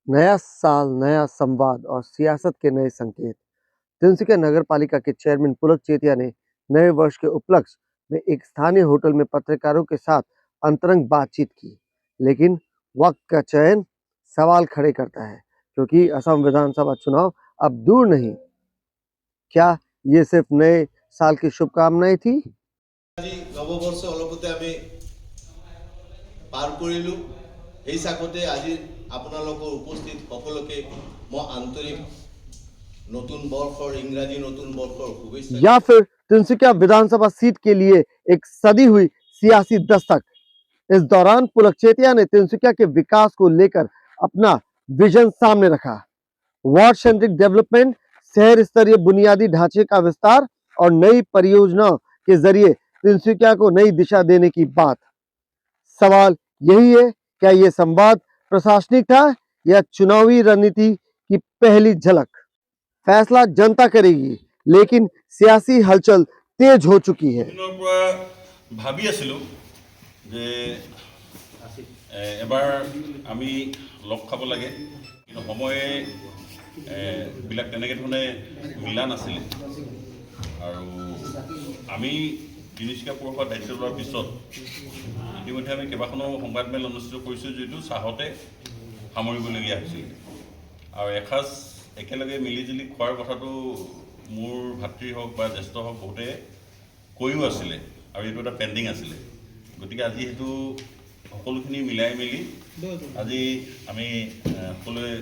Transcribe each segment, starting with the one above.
नया साल, नया संवाद और सियासत के नए संकेत। तिनसुकिया नगर पालिका के चेयरमैन पुलक चेतिया ने नए वर्ष के उपलक्ष्य में एक स्थानीय होटल में पत्रकारों के साथ अंतरंग बातचीत की, लेकिन वक्त का चयन सवाल खड़े करता है, क्योंकि असम विधानसभा चुनाव अब दूर नहीं। क्या ये सिर्फ नए साल की शुभकामनाएं थी? আজি নৱবৰ্ষ অলপতে আমি পাৰ কৰিলোঁ। এই চাকতে আজি আপোনালোকৰ উপস্থিত সকলোকে মই আন্তৰিক নতুন বৰ্ষৰ ইংৰাজী নতুন বৰ্ষৰ শুভেচ্ছা। या फिर तिनसुकिया विधानसभा सीट के लिए एक सदी हुई सियासी दस्तक। इस दौरान पुलक चेतिया ने तिनसुकिया के विकास को लेकर अपना विजन सामने रखा। वार्ड सेंट्रिक डेवलपमेंट, शहर स्तरीय बुनियादी ढांचे का विस्तार और नई परियोजनाओं के जरिए तिनसुकिया को नई दिशा देने की बात। सवाल यही है, क्या यह संवाद प्रशासनिक था या चुनावी रणनीति की पहली झलक? फैसला जनता करेगी, लेकिन सियासी हलचल तेज हो चुकी है। ভাবি আছিলোঁ যে এবাৰ আমি লগ খাব লাগে, কিন্তু সময়ে বিলাক তেনেকৈ ধৰণে মিলা নাছিলে। আৰু আমি তিনিচুকীয়া পৌৰসভাৰ দায়িত্ব লোৱাৰ পিছত ইতিমধ্যে আমি কেইবাখনো সংবাদমেল অনুষ্ঠিত কৰিছোঁ, যদিও চাহতে সামৰিবলগীয়া হৈছিল। আৰু এসাঁজ একেলগে মিলিজুলি খোৱাৰ কথাটো মোৰ ভাতৃ হওক বা জ্যেষ্ঠ হওক বহুতে কৈও আছিলে, আৰু এইটো এটা পেণ্ডিং আছিলে। গতিকে আজি সেইটো সকলোখিনি মিলাই মেলি আজি আমি সকলোৱে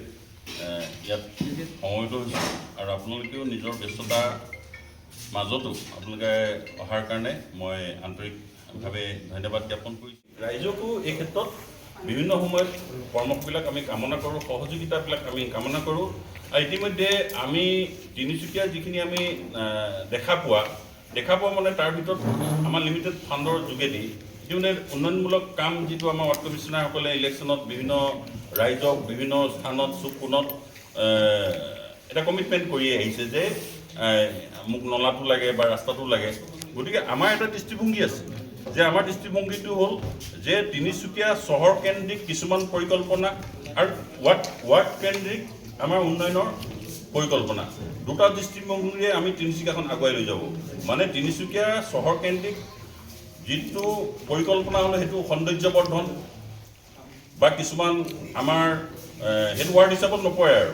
ইয়াত সমবেত হৈছোঁ। আৰু আপোনালোকেও নিজৰ ব্যস্ততাৰ মাজতো আপোনালোকে অহাৰ কাৰণে মই আন্তৰিকভাৱে ধন্যবাদ জ্ঞাপন কৰিছোঁ। ৰাইজকো এই ক্ষেত্ৰত বিভিন্ন সময়ত পৰামৰ্শবিলাক আমি কামনা কৰোঁ, সহযোগিতাবিলাক আমি কামনা কৰোঁ। আৰু ইতিমধ্যে আমি তিনিচুকীয়াৰ যিখিনি আমি দেখা পোৱা মানে তাৰ ভিতৰত আমাৰ লিমিটেড ফাণ্ডৰ যোগেদি ইতিমধ্যে উন্নয়নমূলক কাম যিটো আমাৰ ৱাৰ্ড কমিশ্যনাৰসকলে ইলেকশ্যনত বিভিন্ন ৰাইজক বিভিন্ন স্থানত চুক কোণত এটা কমিটমেণ্ট কৰি আহিছে যে মোক নলাটো লাগে বা ৰাস্তাটো লাগে। গতিকে আমাৰ এটা দৃষ্টিভংগী আছে যে আমাৰ দৃষ্টিভংগীটো হ'ল যে তিনিচুকীয়া চহৰ কেন্দ্ৰিক কিছুমান পৰিকল্পনা আৰু ৱাৰ্ড কেন্দ্ৰিক আমাৰ উন্নয়নৰ পৰিকল্পনা, দুটা দৃষ্টিভংগীৰে আমি তিনিচুকীয়াখন আগুৱাই লৈ যাব। মানে তিনিচুকীয়া চহৰ কেন্দ্ৰিক যিটো পৰিকল্পনা হ'লে সেইটো সৌন্দৰ্যবৰ্ধন বা কিছুমান আমাৰ সেইটো ৱাৰ্ড হিচাপত নপৰে আৰু,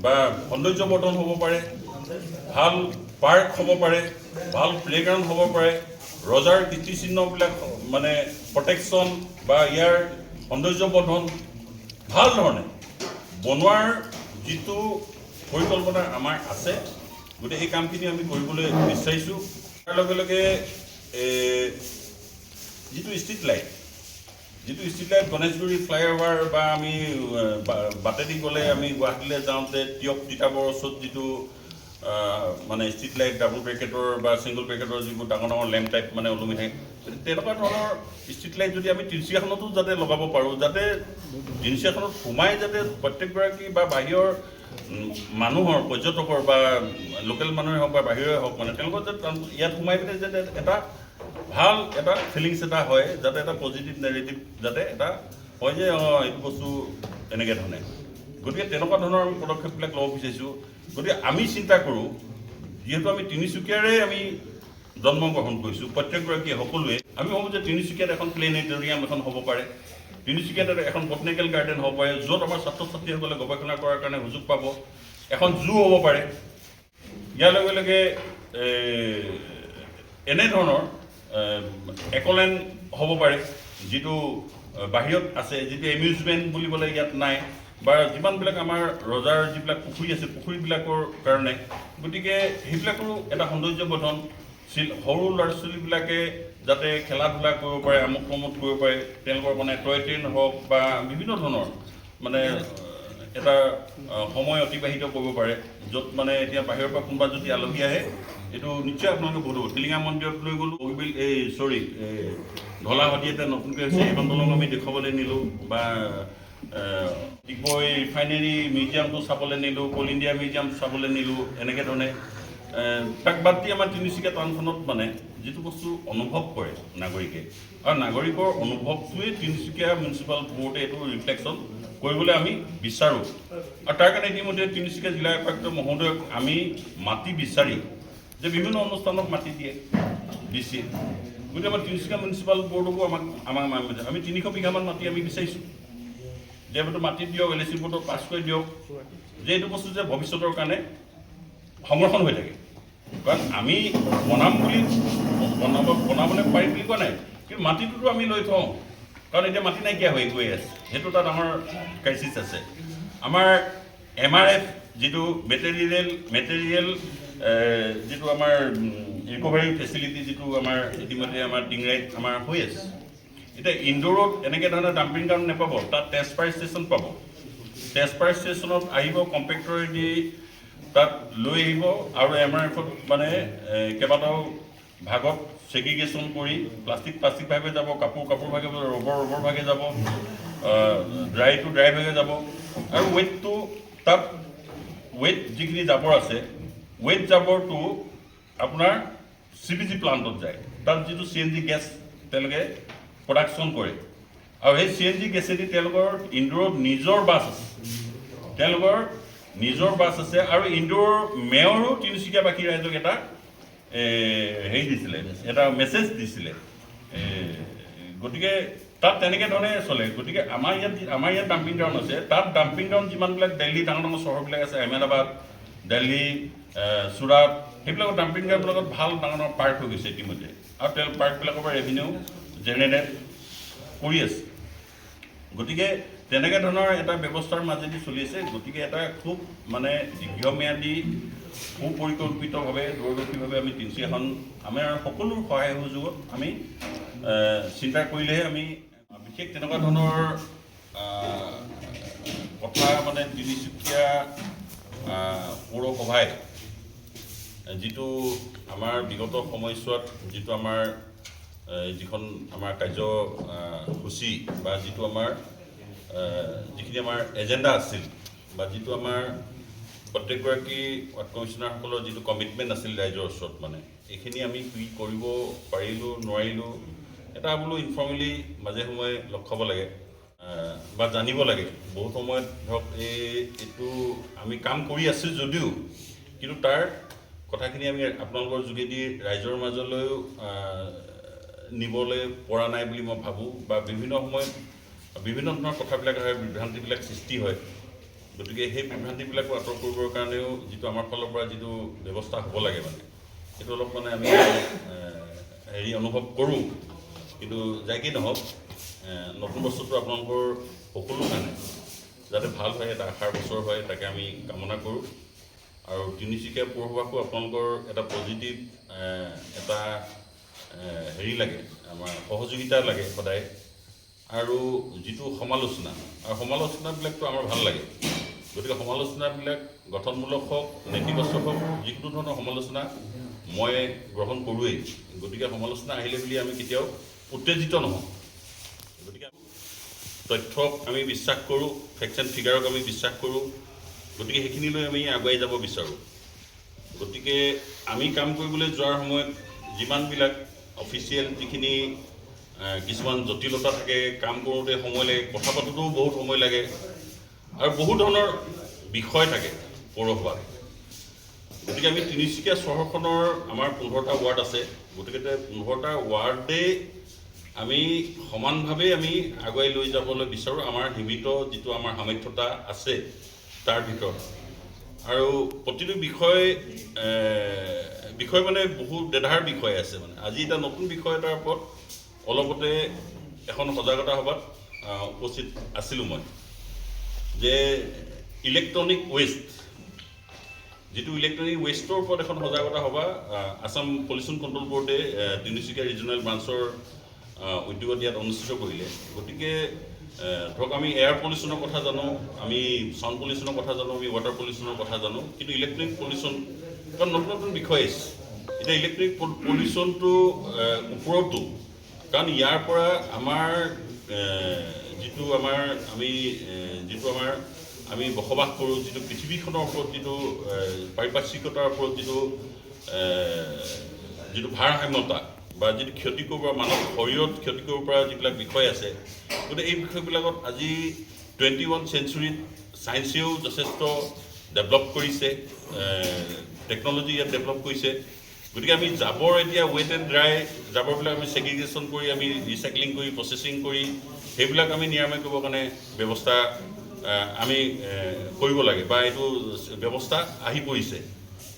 বা সৌন্দৰ্যবৰ্ধন হ'ব পাৰে, ভাল পাৰ্ক হ'ব পাৰে, ভাল প্লেগ্ৰাউণ্ড হ'ব পাৰে, ৰজাৰ কীৰ্তিচিহ্নবিলাক মানে প্ৰটেকশ্যন বা ইয়াৰ সৌন্দৰ্যবৰ্ধন ভাল ধৰণে বনোৱাৰ যিটো পৰিকল্পনা আমাৰ আছে। গতিকে এই কামখিনি আমি কৰিবলৈ বিচাৰিছোঁ। তাৰ লগে লগে যিটো ষ্ট্ৰীট লাইট গণেশগুৰি ফ্লাইঅভাৰ বা আমি বাটেদি গ'লে আমি গুৱাহাটীলৈ যাওঁতে টিয়ক তিতাবৰ ওচৰত যিটো মানে ষ্ট্ৰীট লাইট ডাবল ব্ৰেকেটৰ বা ছিংগল ব্ৰেকেটৰ যিবোৰ ডাঙৰ ডাঙৰ লেম্প টাইপ মানে ওলমি থাকে, তেনেকুৱা ধৰণৰ ষ্ট্ৰীট লাইট যদি আমি তিনিচুকীয়াখনতো যাতে লগাব পাৰোঁ, যাতে তিনিচুকীয়াখনত সোমাই যাতে প্ৰত্যেকগৰাকী বা বাহিৰৰ মানুহৰ পৰ্যটকৰ বা লোকেল মানুহে হওক বা বাহিৰৰে হওক মানে তেওঁলোকৰ যাতে ইয়াত সোমাই পিনে যাতে এটা ভাল এটা ফিলিংছ এটা হয়, যাতে এটা পজিটিভ নেগেটিভ যাতে এটা হয় যে এইটো বস্তু এনেকৈ ধৰণে। গতিকে তেনেকুৱা ধৰণৰ আমি পদক্ষেপবিলাক ল'ব বিচাৰিছোঁ। গতিকে আমি চিন্তা কৰোঁ, যিহেতু আমি তিনিচুকীয়াৰে আমি জন্মগ্ৰহণ কৰিছোঁ প্ৰত্যেকগৰাকীয়ে সকলোৱে, আমি ভাবোঁ যে তিনিচুকীয়াত এখন প্লেনেটৰিয়াম এখন হ'ব পাৰে, তিনিচুকীয়াত এখন বটানিকেল গাৰ্ডেন হ'ব পাৰে, য'ত আমাৰ ছাত্ৰ ছাত্ৰীসকলে গৱেষণা কৰাৰ কাৰণে সুযোগ পাব, এখন জু হ'ব পাৰে। ইয়াৰ লগে লগে এনেধৰণৰ একলেণ্ড হ'ব পাৰে, যিটো বাহিৰত আছে, যিটো এমিউজমেণ্ট বুলিবলৈ ইয়াত নাই, বা যিমানবিলাক আমাৰ ৰজাৰ যিবিলাক পুখুৰী আছে পুখুৰীবিলাকৰ কাৰণে। গতিকে সেইবিলাকৰো এটা সৌন্দৰ্যবৰ্ধন, সৰু ল'ৰা ছোৱালীবিলাকে যাতে খেলা ধূলা কৰিব পাৰে, আমোদ প্ৰমোদ কৰিব পাৰে, তেওঁলোকৰ মানে টয় ট্ৰেইন হওক বা বিভিন্ন ধৰণৰ মানে এটা সময় অতিবাহিত কৰিব পাৰে, য'ত মানে এতিয়া বাহিৰৰ পৰা কোনোবা যদি আলহী আহে এইটো নিশ্চয় আপোনালোকে বহুত হ'ব। টিলিঙা মন্দিৰত লৈ গ'লোঁ, ঢলাহতী এটা নতুনকৈ হৈছে, এইখন দলং আমি দেখুৱাবলৈ নিলোঁ, বা ডিগবৈ ৰিফাইনেৰী মিউজিয়ামটো চাবলৈ নিলোঁ, কোল ইণ্ডিয়া মিউজিয়াম চাবলৈ নিলোঁ। এনেকৈ ধৰণে তাক বাদ দি আমাৰ তিনিচুকীয়া টাউনখনত মানে যিটো বস্তু অনুভৱ কৰে নাগৰিকে, আৰু নাগৰিকৰ অনুভৱটোৱে তিনিচুকীয়া মিউনিচিপাল বৰ্ডে এইটো ৰিফ্লেকশ্যন কৰিবলৈ আমি বিচাৰোঁ আৰু তাৰ কাৰণে ইতিমধ্যে তিনিচুকীয়া জিলা উপায়ুক্ত মহোদয়ক আমি মাটি বিচাৰি যে বিভিন্ন অনুষ্ঠানত মাটি দিয়ে দিছে গতিকে আমাৰ তিনিচুকীয়া মিউনিচিপাল বৰ্ডকো আমাক আমি 300 বিঘামান মাটি আমি বিচাৰিছোঁ যে এইটো মাটি দিয়ক LAC বৰ্ডক পাছ কৰি দিয়ক যে এইটো বস্তু যে ভৱিষ্যতৰ কাৰণে সংৰক্ষণ হৈ থাকে কাৰণ আমি বনাবলৈ পাৰিম বুলি কোৱা নাই কিন্তু মাটিটোতো আমি লৈ থওঁ কাৰণ এতিয়া মাটি নাইকিয়া হৈ গৈ আছে সেইটো এটা ডাঙৰ ক্ৰাইচিছ আছে আমাৰ MRF যিটো মেটেৰিয়েল যিটো আমাৰ ৰিকভাৰী ফেচিলিটি যিটো আমাৰ ইতিমধ্যে আমাৰ ডিংৰাইত আমাৰ হৈ আছে এতিয়া ইনডোৰত এনেকৈ ধৰণৰ ডাম্পিং গ্ৰাউণ্ড নাপাব তাত ট্ৰেন্সফাৰ ষ্টেচন পাব ট্ৰেন্সফাৰ ষ্টেচনত আহিব কম্পেক্টৰেদি তাত লৈ আহিব আৰু MRFত মানে কেইবাটাও ভাগত ছেগ্ৰিগেশ্যন কৰি প্লাষ্টিক ভাগে যাব কাপোৰ ভাগে যাব ৰবৰ ভাগে যাব ড্ৰাই টু ড্ৰাই ভাগে যাব আৰু তাত ৱেট যিখিনি জাবৰ আছে ৱেট জাবৰটো আপোনাৰ CBG প্লাণ্টত যায় তাত যিটো CNG গেছ তেওঁলোকে প্ৰডাকশ্যন কৰে আৰু সেই CNG গেছেদি তেওঁলোকৰ ইনডোৰত নিজৰ বাছ আছে আৰু ইনডোৰ মেয়ৰো তিনিচুকীয়াবাসী ৰাইজক এটা হেৰি দিছিলে এটা মেছেজ দিছিলে গতিকে তাত তেনেকৈ ধৰণে চলে গতিকে আমাৰ ইয়াত ডাম্পিং গ্ৰাউণ্ড আছে তাত ডাম্পিং গ্ৰাউণ্ড যিমানবিলাক দিল্লী ডাঙৰ চহৰবিলাক আছে আহমেদাবাদ দিল্লী চুৰাট সেইবিলাকৰ ডাম্পিং গ্ৰাউণ্ডবিলাকত ভাল ডাঙৰ পাৰ্ক হৈ গৈছে ইতিমধ্যে আৰু পাৰ্কবিলাকৰ পৰা ৰেভিনিউ জেনেৰেট কৰি আছে গতিকে তেনেকৈ ধৰণৰ এটা ব্যৱস্থাৰ মাজেদি চলি আছে গতিকে এটা খুব মানে দীৰ্ঘম্যাদী সুপৰিকল্পিতভাৱে দূৰদৰ্শীভাৱে আমি তিনিচুকীয়াখন আমাৰ সকলো সহায় সহযোগত আমি চিন্তা কৰিলেহে আমি বিশেষ তেনেকুৱা ধৰণৰ কথা মানে তিনিচুকীয়া পৌৰসভাই যিটো আমাৰ বিগত সময়ছোৱাত যিটো আমাৰ যিখন আমাৰ কাৰ্যসূচী বা যিটো আমাৰ যিখিনি আমাৰ এজেণ্ডা আছিল বা যিটো আমাৰ প্ৰত্যেকগৰাকী ৱাৰ্ড কমিশ্যনাৰসকলৰ যিটো কমিটমেণ্ট আছিল ৰাইজৰ ওচৰত মানে এইখিনি আমি কি কৰিব পাৰিলোঁ নোৱাৰিলোঁ এটা বোলো ইনফৰ্মেলি মাজে সময়ে লগ খাব লাগে বা জানিব লাগে বহুত সময়ত ধৰক এইটো আমি কাম কৰি আছোঁ যদিও কিন্তু তাৰ কথাখিনি আমি আপোনালোকৰ যোগেদি ৰাইজৰ মাজলৈও নিবলৈ পৰা নাই বুলি মই ভাবোঁ বা বিভিন্ন সময়ত বিভিন্ন ধৰণৰ কথাবিলাক হয় বিভ্ৰান্তিবিলাক সৃষ্টি হয় গতিকে সেই বিভ্ৰান্তিবিলাকো আঁতৰ কৰিবৰ কাৰণেও যিটো আমাৰ ফালৰ পৰা যিটো ব্যৱস্থা হ'ব লাগে মানে সেইটো অলপ মানে আমি হেৰি অনুভৱ কৰোঁ কিন্তু যাই কি নহওক নতুন বস্তুটো আপোনালোকৰ সকলো কাৰণে যাতে ভাল হয় এটা আশাৰ বছৰ হয় তাকে আমি কামনা কৰোঁ আৰু তিনিচুকীয়া পৌৰসভাকো আপোনালোকৰ এটা পজিটিভ এটা হেৰি লাগে আমাৰ সহযোগিতা লাগে সদায় আৰু যিটো সমালোচনাবিলাকতো আমাৰ ভাল লাগে গতিকে সমালোচনাবিলাক গঠনমূলক হওক নেতিবাচক হওক যিকোনো ধৰণৰ সমালোচনা মই গ্ৰহণ কৰোঁৱেই গতিকে সমালোচনা আহিলে বুলি আমি কেতিয়াও উত্তেজিত নহওঁ গতিকে তথ্যক আমি বিশ্বাস কৰোঁ ফেক্টছ এণ্ড ফিগাৰক আমি বিশ্বাস কৰোঁ গতিকে সেইখিনিলৈ আমি আগুৱাই যাব বিচাৰোঁ গতিকে আমি কাম কৰিবলৈ যোৱাৰ সময়ত যিমানবিলাক অফিচিয়েল যিখিনি কিছুমান জটিলতা থাকে কাম কৰোঁতে সময় লাগে কথা পাতোঁতেও বহুত সময় লাগে আৰু বহু ধৰণৰ বিষয় থাকে পৌৰসভাত গতিকে আমি তিনিচুকীয়া চহৰখনৰ আমাৰ 15টা ৱাৰ্ড আছে গতিকে 15টা ৱাৰ্ডে আমি সমানভাৱে আমি আগুৱাই লৈ যাবলৈ বিচাৰোঁ আমাৰ সীমিত যিটো আমাৰ সামৰ্থ্যতা আছে তাৰ ভিতৰত আৰু প্ৰতিটো বিষয় মানে বহু দেধাৰ বিষয় আছে মানে আজি এটা নতুন বিষয় এটাৰ ওপৰত অলপতে এখন সজাগতা সভাত উপস্থিত আছিলোঁ মই যে ইলেক্ট্ৰনিক ৱেষ্টৰ ওপৰত এখন সজাগতা সভা আসাম পলিউশ্যন কণ্ট্ৰল বৰ্ডে তিনিচুকীয়া ৰিজনেল ব্ৰাঞ্চৰ উদ্যোগত ইয়াত অনুষ্ঠিত কৰিলে গতিকে ধৰক আমি এয়াৰ পলিউশ্যনৰ কথা জানো আমি ছাউণ্ড পলিউশ্যনৰ কথা জানো আমি ৱাটাৰ পলিউশ্যনৰ কথা জানো কিন্তু ইলেক্ট্ৰনিক পলিউশ্যন কাৰণ নতুন বিষয় আহিছে এতিয়া ইলেক্ট্ৰিক পলিউশ্যনটো ওপৰতো কাৰণ ইয়াৰ পৰা আমাৰ যিটো আমি বসবাস কৰোঁ যিটো পৃথিৱীখনৰ ওপৰত যিটো পাৰিপাৰ্শ্বিকতাৰ ওপৰত যিটো ভাৰসাম্যতা বা যিটো ক্ষতি কৰিব পৰা মানৱ শৰীৰত ক্ষতি কৰিব পৰা যিবিলাক বিষয় আছে গতিকে এই বিষয়বিলাকত আজি 21 চেঞ্চুৰীত ছায়েন্সেও যথেষ্ট ডেভেলপ কৰিছে, টেকন'লজি ইয়াত ডেভেলপ কৰিছে। গতিকে আমি জাবৰ এতিয়া ৱেট এণ্ড ড্ৰাই জাবৰবিলাক আমি ছেগ্ৰিগেশ্যন কৰি আমি ৰিচাইক্লিং কৰি প্ৰচেছিং কৰি সেইবিলাক আমি নিৰাময় কৰিবৰ কাৰণে ব্যৱস্থা আমি কৰিব লাগে বা এইটো ব্যৱস্থা আহি পৰিছে।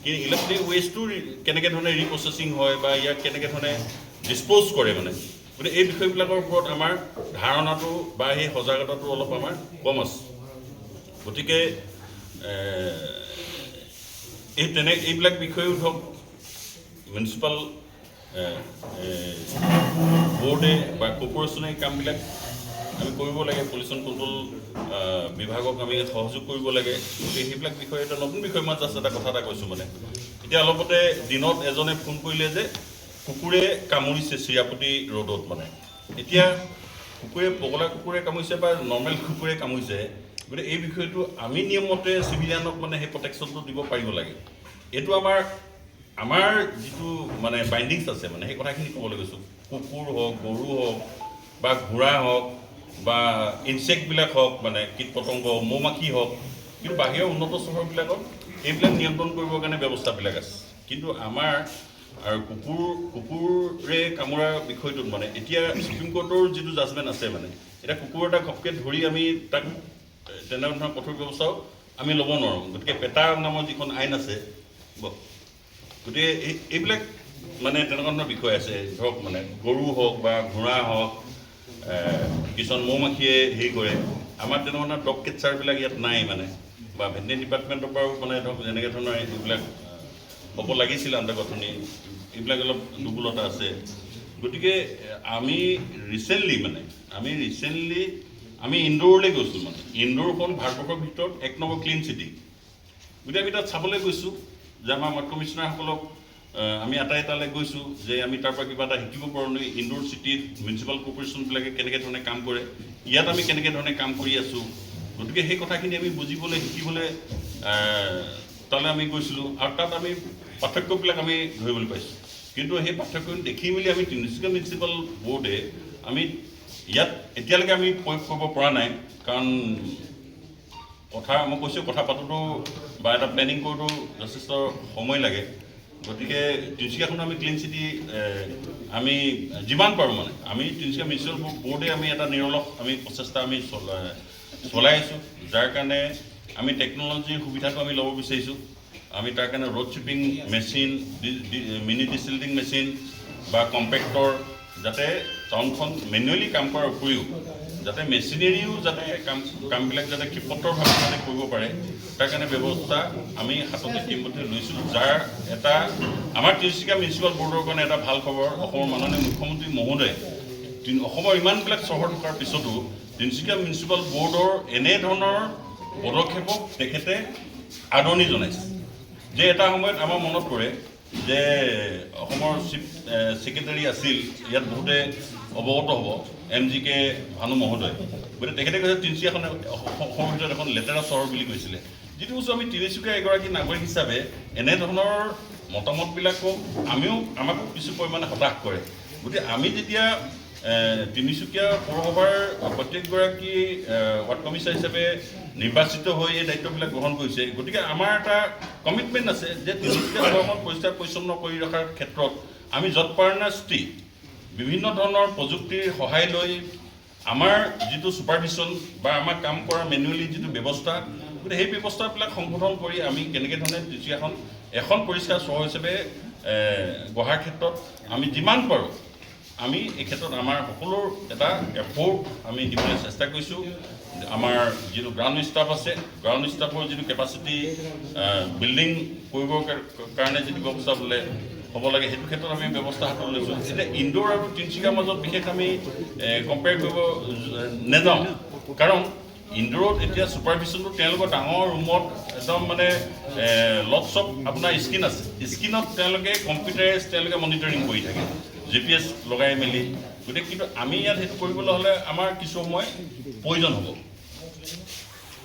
কিন্তু ইলেক্ট্ৰিক ৱেষ্টটো কেনেকৈ ধৰণে ৰিপ্ৰচেছিং হয় বা ইয়াক কেনেকৈ ধৰণে ডিছপ'জ কৰে মানে, গতিকে এই বিষয়বিলাকৰ ওপৰত আমাৰ ধাৰণাটো বা সেই সজাগতাটো অলপ আমাৰ কম আছে। গতিকে এইবিলাক বিষয়েও ধৰক মিউনিচিপাল বোৰ্ডে বা কৰ্পৰেশ্যনে এই কামবিলাক আমি কৰিব লাগে, পলিউশ্যন কণ্ট্ৰল বিভাগক আমি সহযোগ কৰিব লাগে। গতিকে সেইবিলাক বিষয়ে এটা নতুন বিষয় মই জাষ্ট এটা কথা এটা কৈছোঁ মানে, এতিয়া অলপতে দিনত এজনে ফোন কৰিলে যে কুকুৰে কামুৰিছে চিৰাপতি ৰোডত মানে। এতিয়া কুকুৰে পগলা কুকুৰে কামুৰিছে বা নৰ্মেল কুকুৰে কামুৰিছে, গতিকে এই বিষয়টো আমি নিয়মমতে চিভিলিয়ানক মানে সেই প্ৰটেকশ্যনটো দিব পাৰিব লাগে। এইটো আমাৰ যিটো মানে বাইণ্ডিংছ আছে মানে সেই কথাখিনি ক'বলৈ গৈছোঁ। কুকুৰ হওক, গৰু হওক বা ঘোঁৰা হওক বা ইনচেক্টবিলাক হওক মানে কীট পতংগ, মৌ-মাখি হওক, কিন্তু বাহিৰৰ উন্নত চহৰবিলাকত এইবিলাক নিয়ন্ত্ৰণ কৰিবৰ কাৰণে ব্যৱস্থাবিলাক আছে। কিন্তু আমাৰ আৰু কুকুৰে কামোৰা বিষয়টোত মানে এতিয়া সুপ্ৰিম কোৰ্টৰ যিটো জাজমেণ্ট আছে মানে, এতিয়া কুকুৰ এটা ঘপকৈ ধৰি আমি তাক তেনেধৰণৰ কঠোৰ ব্যৱস্থাও আমি ল'ব নোৱাৰোঁ। গতিকে পেটা নামৰ যিখন আইন আছে, গতিকে এইবিলাক মানে তেনেকুৱা ধৰণৰ বিষয় আছে। ধৰক মানে গৰু হওক বা ঘোঁৰা হওক, কিছুমান মৌ-মাখিয়ে হেৰি কৰে। আমাৰ তেনেধৰণৰ ডগ কেচাৰবিলাক ইয়াত নাই মানে, বা ভেটেনেৰি ডিপাৰ্টমেণ্টৰ পৰাও মানে ধৰক যেনেকৈ ধৰণৰ এইবিলাক হ'ব লাগিছিল আন্তঃগাঁথনি, এইবিলাক অলপ দুৰ্বলতা আছে। গতিকে আমি ৰিচেণ্টলি আমি ইন্দোৰলৈ গৈছোঁ মানে। ইন্দোৰখন ভাৰতবৰ্ষৰ ভিতৰত 1 নম্বৰ ক্লিন চিটি। গতিকে আমি তাত চাবলৈ গৈছোঁ যে আমাৰ মঠ কমিশ্যনাৰসকলক আমি এটালৈ গৈছোঁ যে আমি তাৰ পৰা কিবা এটা শিকিব পাৰোঁ নেকি, ইন্দোৰ চিটিত মিউনিচিপাল কৰ্পৰেশ্যনবিলাকে কেনেকৈ ধৰণে কাম কৰে, ইয়াত আমি কেনেকৈ ধৰণে কাম কৰি আছোঁ। গতিকে সেই কথাখিনি আমি বুজিবলৈ শিকিবলৈ তালৈ আমি গৈছিলোঁ, আৰু তাত আমি পাৰ্থক্যবিলাক আমি ধৰিবলৈ পাইছোঁ। কিন্তু সেই পাৰ্থক্য দেখি মেলি আমি তিনিচুকীয়া মিউনিচিপাল বোৰ্ডে আমি ইয়াত এতিয়ালৈকে আমি প্ৰয়োগ কৰিব পৰা নাই। কাৰণ মই কৈছোঁ কথা পাতোঁতো বা এটা প্লেনিং কৰোঁতো যথেষ্ট সময় লাগে। গতিকে তিনিচুকীয়াখন আমি ক্লিন চিটি আমি যিমান পাৰোঁ মানে আমি তিনিচুকীয়া মিউনিচিপাল বোৰ্ডে আমি এটা নিৰলস আমি প্ৰচেষ্টা আমি চলাই আছোঁ, যাৰ কাৰণে আমি টেকন'লজিৰ সুবিধাটো আমি ল'ব বিচাৰিছোঁ। আমি তাৰ কাৰণে ৰোড চিপিং মেচিন, মিনি ডিচিল্টিং মেচিন বা কম্পেক্টৰ, যাতে টাউনখন মেনুৱেলি কাম কৰাৰ উপৰিও যাতে মেচিনেৰীও যাতে কামবিলাক যাতে ক্ষিপ্ৰতৰভাৱে যাতে কৰিব পাৰে, তাৰ কাৰণে ব্যৱস্থা আমি হাতত ইতিমধ্যে লৈছোঁ। যাৰ এটা আমাৰ তিনিচুকীয়া মিউনিচিপাল বোৰ্ডৰ কাৰণে এটা ভাল খবৰ, অসমৰ মাননীয় মুখ্যমন্ত্ৰী মহোদয়ে অসমৰ ইমানবিলাক চহৰ থকাৰ পিছতো তিনিচুকীয়া মিউনিচিপাল বোৰ্ডৰ এনেধৰণৰ পদক্ষেপক তেখেতে আদৰণি জনাইছে। যে এটা সময়ত আমাৰ মনত পৰে যে অসমৰ চিফ ছেক্ৰেটাৰী আছিল, ইয়াত বহুতে অৱগত হ'ব, MGK ভানু মহোদয়। গতিকে তেখেতে কৈছে তিনিচুকীয়াখন অসমৰ ভিতৰত এখন লেতেৰা চহৰ বুলি কৈছিলে। যিটো বস্তু আমি তিনিচুকীয়া এগৰাকী নাগৰিক হিচাপে এনেধৰণৰ মতামতবিলাকক আমাকো কিছু পৰিমাণে হতাশ কৰে। গতিকে আমি যেতিয়া তিনিচুকীয়া পৌৰসভাৰ প্ৰত্যেকগৰাকী ৱাৰ্ড কমিছনাৰ হিচাপে নিৰ্বাচিত হৈ এই দায়িত্ববিলাক গ্ৰহণ কৰিছে, গতিকে আমাৰ এটা কমিটমেণ্ট আছে যে তিনিচুকীয়া চহৰখন পৰিষ্কাৰ পৰিচ্ছন্ন কৰি ৰখাৰ ক্ষেত্ৰত আমি যৎপৰোনাস্তি বিভিন্ন ধৰণৰ প্ৰযুক্তিৰ সহায় লৈ আমাৰ যিটো ছুপাৰভিছন বা আমাৰ কাম কৰা মেনুৱেলি যিটো ব্যৱস্থা, গতিকে সেই ব্যৱস্থাবিলাক সংশোধন কৰি আমি কেনেকৈ ধৰণে তিনিচুকীয়াখন এখন পৰিষ্কাৰ চহৰ হিচাপে গঢ়াৰ ক্ষেত্ৰত আমি যিমান পাৰোঁ আমি এই ক্ষেত্ৰত আমাৰ সকলো এটা এফৰ্ট আমি দিবলৈ চেষ্টা কৰিছোঁ। আমাৰ যিটো গ্ৰাউণ্ড ষ্টাফ আছে, গ্ৰাউণ্ড ষ্টাফৰ যিটো কেপাচিটি বিল্ডিং কৰিবৰ কাৰণে যিটো ব্যৱস্থা হ'ব লাগে, সেইটো ক্ষেত্ৰত আমি ব্যৱস্থা হাতত লৈছোঁ। এতিয়া ইন্দোৰ আৰু তিনিচুকীয়াৰ মাজত বিশেষ আমি কম্পেয়াৰ কৰিব নাযাওঁ, কাৰণ ইন্দোৰত এতিয়া ছুপাৰভিছনটো তেওঁলোকৰ ডাঙৰ ৰুমত একদম মানে লটছ অফ আপোনাৰ স্ক্ৰীণ আছে, স্ক্ৰীণত তেওঁলোকে কম্পিউটাৰাইজ তেওঁলোকে মনিটৰিং কৰি থাকে, GPS লগাই মেলি। গতিকে কিন্তু আমি ইয়াত সেইটো কৰিবলৈ হ'লে আমাৰ কিছু সময় প্ৰয়োজন হ'ব।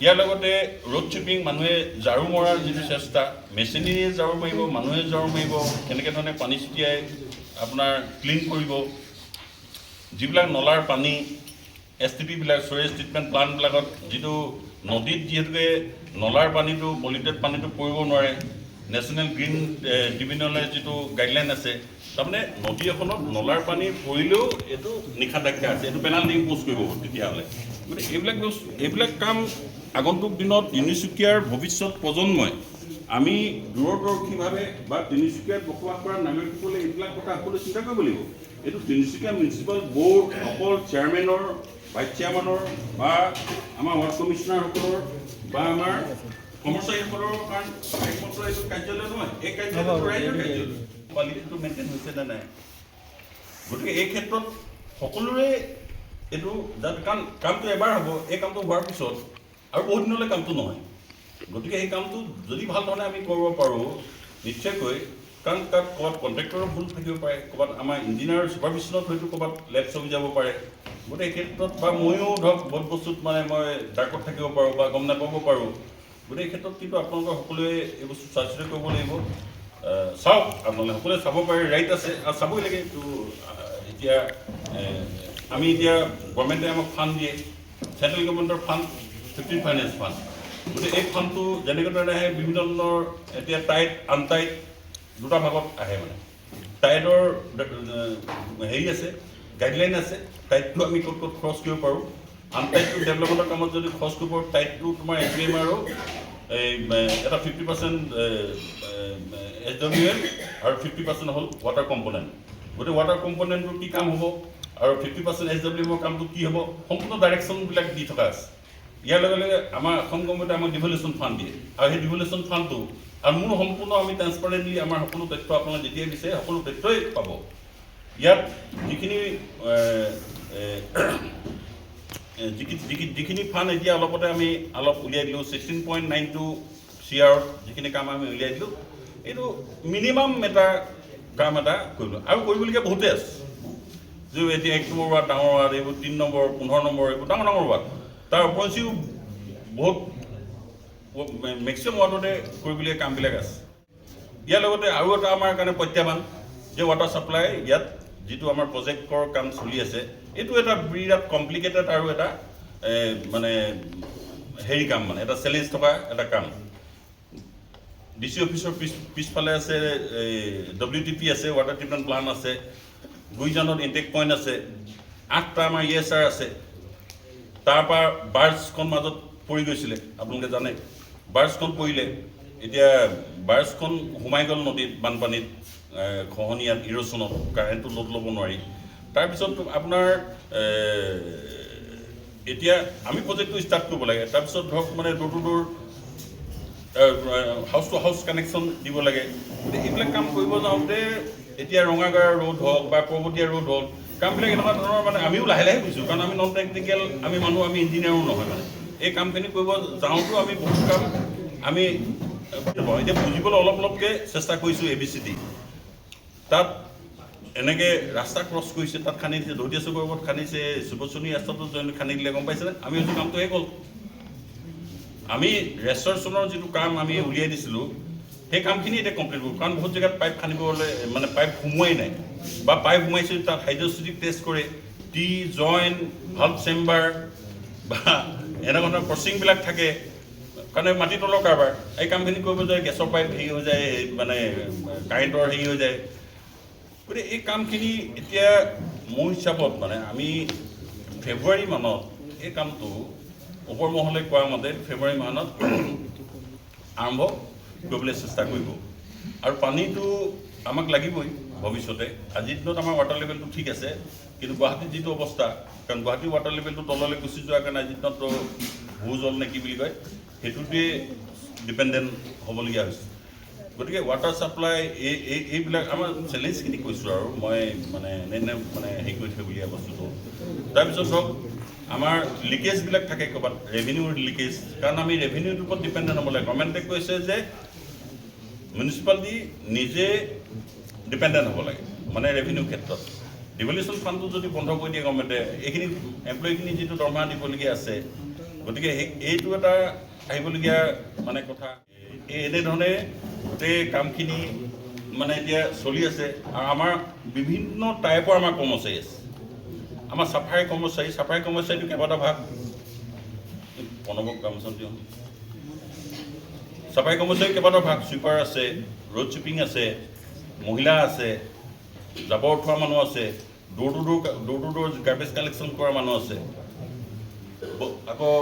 ইয়াৰ লগতে ৰোড চিপিং, মানুহে ঝাৰু মৰাৰ যিটো চেষ্টা, মেচিনেৰীয়ে ঝাৰু মাৰিব, মানুহে ঝাৰু মাৰিব, কেনেকৈ ধৰণে পানী ছটিয়াই আপোনাৰ ক্লিন কৰিব, যিবিলাক নলাৰ পানী STP-বিলাক ছুৱেজ ট্ৰিটমেণ্ট প্লাণ্টবিলাকত যিটো নদীত যিহেতুকে নলাৰ পানীটো পলিউটেড পানীটো পৰিব নোৱাৰে, নেশ্যনেল গ্ৰীণ ট্ৰিবিউনেলৰ যিটো গাইডলাইন আছে, তাৰমানে নদী এখনত নলাৰ পানী পৰিলেও এইটো নিষেধাজ্ঞা আছে, এইটো পেনাল্টি ইম্প'জ কৰিব তেতিয়াহ'লে। গতিকে এইবিলাক কাম আগন্তুক দিনত তিনিচুকীয়াৰ ভৱিষ্যত প্ৰজন্মই আমি দূৰদৰ্শীভাৱে বা তিনিচুকীয়াত বসবাস কৰা নাগৰিকসকলে এইবিলাক কথা সকলোৱে চিন্তা কৰিব লাগিব। এইটো তিনিচুকীয়া মিউনিচিপাল ব'ৰ্ড অকল চেয়াৰমেনৰ, ভাইচ চেয়াৰমেনৰ বা আমাৰ ৱাৰ্ড কমিশ্যনাৰসকলৰ বা আমাৰ কৰ্মচাৰীসকলৰ কাৰণ একমাত্ৰ এইটো কাৰ্যালয় নহয়, এই কাৰ্যালয়টো ৰাইজৰ কাৰ্যালয়। কোৱালিটিটো মেইনটেইন হৈছে নে নাই, গতিকে এই ক্ষেত্ৰত সকলোৰে এইটো কাৰণ কামটো এবাৰ হ'ব, এই কামটো হোৱাৰ পিছত আৰু বহুত দিনলৈ কামটো নহয়। গতিকে এই কামটো যদি ভাল ধৰণে আমি কৰিব পাৰোঁ নিশ্চয়কৈ, কাৰণ তাত ক'ৰবাত কণ্ট্ৰেক্টৰৰ ভুল থাকিব পাৰে, ক'ৰবাত আমাৰ ইঞ্জিনিয়াৰ ছুপাৰভিশ্যনত হয়তো ক'ৰবাত লেট চলি যাব পাৰে। গতিকে এই ক্ষেত্ৰত বা ময়ো ধৰক বহুত বস্তুত মানে মই ডাৰ্কত থাকিব পাৰোঁ বা গম নাপাব পাৰোঁ। গতিকে এই ক্ষেত্ৰত কিন্তু আপোনালোকে সকলোৱে এই বস্তু চাই চিতি কৰিব লাগিব। চাওক, আপোনালোকে সকলোৱে চাব পাৰে, ৰাইট আছে আৰু চাবই লাগে। এইটো এতিয়া আমি এতিয়া গভৰ্ণমেণ্টে আমাক ফাণ্ড দিয়ে, চেণ্ট্ৰেল গভৰ্ণমেণ্টৰ ফাণ্ড 15 ফাইনেন্স ফাণ্ড। গতিকে এই ফাণ্ডটো যেনেকৈ ধৰণে আহে বিভিন্ন ধৰণৰ এতিয়া টাইট আনটাইট দুটা ভাগত আহে মানে। টাইটৰ হেৰি আছে, গাইডলাইন আছে, টাইটটো আমি ক'ত ক'ত খৰচ কৰিব পাৰোঁ, আনটাইটটো ডেভেলপমেণ্টৰ কামত যদি খৰচ কৰিব পাৰোঁ, টাইটটো তোমাৰ SBM আৰু এই এটা 50% SWL আৰু 50% হ'ল ৱাটাৰ কম্পনেণ্ট। গতিকে ৱাটাৰ কম্পনেণ্টটোৰ কি কাম হ'ব আৰু 50% SWM কামটো কি হ'ব, সম্পূৰ্ণ ডাইৰেকশ্যনবিলাক দি থকা আছে। ইয়াৰ লগে লগে আমাৰ অসম গভৰ্ণমেণ্টে আমাক ডিভলিউশ্যন ফাণ্ড দিয়ে আৰু সেই ডিভলিউশ্যন ফাণ্ডটো আৰু মোৰ সম্পূৰ্ণ আমি ট্ৰেন্সপাৰেণ্টলি আমাৰ সকলো তথ্য আপোনালোকে যেতিয়াই বিচাৰে সকলো তথ্যই পাব। ইয়াত যিখিনি ফাণ্ড এতিয়া অলপতে আমি অলপ উলিয়াই দিলোঁ, 16.92 CR যিখিনি কাম আমি উলিয়াই দিলোঁ, এইটো মিনিমাম এটা কাম এটা কৰিলোঁ আৰু কৰিবলগীয়া বহুতেই আছে। যে এতিয়া 1 নম্বৰ ৱাৰ্ড, ডাঙৰ ৱাৰ্ড, এইবোৰ 3 নম্বৰ, 15 নম্বৰ, এইবোৰ ডাঙৰ ডাঙৰ ৱাৰ্ড, তাৰ উপৰিঞ্চিও বহুত মেক্সিমাম ৱাৰ্ডতে কৰিবলগীয়া কামবিলাক আছে। ইয়াৰ লগতে আৰু এটা আমাৰ কাৰণে প্ৰত্যাহ্বান যে ৱাটাৰ ছাপ্লাই ইয়াত যিটো আমাৰ প্ৰজেক্টৰ কাম চলি আছে, এইটো এটা বিৰাট কমপ্লিকেটেড আৰু এটা মানে হেৰি কাম, মানে এটা চেলেঞ্জ থকা এটা কাম। DC অফিচৰ পিছফালে আছে WTP আছে, ৱাটাৰ ট্ৰিটমেণ্ট প্লাণ্ট আছে, গুইজানত ইনটেক পইণ্ট আছে, 8টা আমাৰ ESR আছে। তাৰপৰা বাৰ্জখন মাজত পৰি গৈছিলে, আপোনালোকে জানে বাৰ্জখন পৰিলে, এতিয়া বাৰ্জখন সোমাই গ'ল নদীত, বানপানীত, খহনীয়াত, ইৰ'চনত, কাৰেণ্টটো লোড ল'ব নোৱাৰি। তাৰপিছত আপোনাৰ এতিয়া আমি প্ৰজেক্টটো ষ্টাৰ্ট কৰিব লাগে। তাৰপিছত ধৰক মানে door to door house to house connection দিব লাগে। গতিকে এইবিলাক কাম কৰিব যাওঁতে এতিয়া ৰঙাগাঁও ৰোড হওক বা পৰ্বতীয়া ৰোড হওক, কামবিলাক এনেকুৱা ধৰণৰ মানে আমিও লাহে লাহে বুজিছোঁ, কাৰণ আমি নন টেকনিকেল আমি মানুহ, আমি ইঞ্জিনিয়াৰো নহয়। মানে এই কামখিনি কৰিব যাওঁতেও আমি বহুত কাম আমি এতিয়া বুজিবলৈ অলপ অলপকৈ চেষ্টা কৰিছোঁ। ABCD তাত এনেকৈ ৰাস্তা ক্ৰছ কৰিছে, তাত খান্দিছে, দহতীয়া চুকৰ ওপৰত খান্দিছে, সুবচনী ৰাস্তাটো খান্দি দিলে, গম পাইছেনে? আমি সেইটো কামটো শেষ হ'ল। আমি ৰেষ্টৰেশ্যনৰ যিটো কাম আমি উলিয়াই দিছিলোঁ, সেই কামখিনি এতিয়া কমপ্লিট কৰোঁ, কাৰণ বহুত জেগাত পাইপ খান্দিবলৈ মানে পাইপ সোমোৱাই নাই, বা পাইপ সোমাইছে তাত হাইড্ৰষ্টেটিক টেষ্ট কৰে, টি জইণ্ট, ভাল্ভ চেম্বাৰ বা এনেকুৱা ধৰণৰ ক্ৰচিংবিলাক থাকে, কাৰণে মাটি তলৰ কাৰবাৰ। এই কামখিনি কৰিব যায়, গেছৰ পাইপ হেৰি হৈ যায়, মানে কাৰেণ্টৰ হেৰি হৈ যায়। গতিকে এই কামখিনি এতিয়া মোৰ হিচাপত মানে আমি ফেব্ৰুৱাৰী মানত এই কামটো ওপৰ মহলে কোৱা মতে ফেব্ৰুৱাৰী মাহত আৰম্ভ কৰিবলৈ চেষ্টা কৰিব। আৰু পানীটো আমাক লাগিবই ভৱিষ্যতে। আজিৰ দিনত আমাৰ ৱাটাৰ লেভেলটো ঠিক আছে, কিন্তু গুৱাহাটীৰ যিটো অৱস্থা, কাৰণ গুৱাহাটীৰ ৱাটাৰ লেভেলটো তললৈ গুচি যোৱাৰ কাৰণে আজিৰ দিনততো ভূজল নে কি বুলি কয়, সেইটোতে ডিপেণ্ডেণ্ট হ'বলগীয়া হৈছে। গতিকে ৱাটাৰ ছাপ্লাই এইবিলাক আমাৰ চেলেঞ্জখিনি কৈছোঁ আৰু মই মানে মানে হেৰি কৰি থাকিবলগীয়া বস্তুটো। তাৰপিছত ধৰক আমাৰ লিকেজবিলাক থাকে ক'ৰবাত, ৰেভিনিউৰ লিকেজ, কাৰণ আমি ৰেভিনিউৰ ওপৰত ডিপেণ্ডেণ্ট হ'ব লাগে। গভৰ্ণমেণ্টে কৈছে যে মিউনিচিপালিটি নিজে ডিপেণ্ডেণ্ট হ'ব লাগে, মানে ৰেভিনিউৰ ক্ষেত্ৰত। ডিভলিউশ্যন ফাণ্ডটো যদি বন্ধ কৰি দিয়ে গভৰ্ণমেণ্টে, এইখিনি এমপ্লয়ীখিনি যিটো দৰমহা দিবলগীয়া আছে, গতিকে এইটো এটা আহিবলগীয়া মানে কথা। এনেধৰণে গোটেই কামখিনি মানে এতিয়া চলি আছে। আৰু আমাৰ বিভিন্ন টাইপৰ আমাৰ কৰ্মচাৰী আছে, আমাৰ চাফাই কৰ্মচাৰীটো কেইবাটা ভাগ প্ৰণৱক কামচন দিওঁ চাফাই কৰ্মচাৰী কেইবাটা ভাগ ছুইপাৰ আছে ৰোড ছুইপিং আছে মহিলা আছে জাবৰ উঠোৱা মানুহ আছে door to door garbage collection কৰা মানুহ আছে আকৌ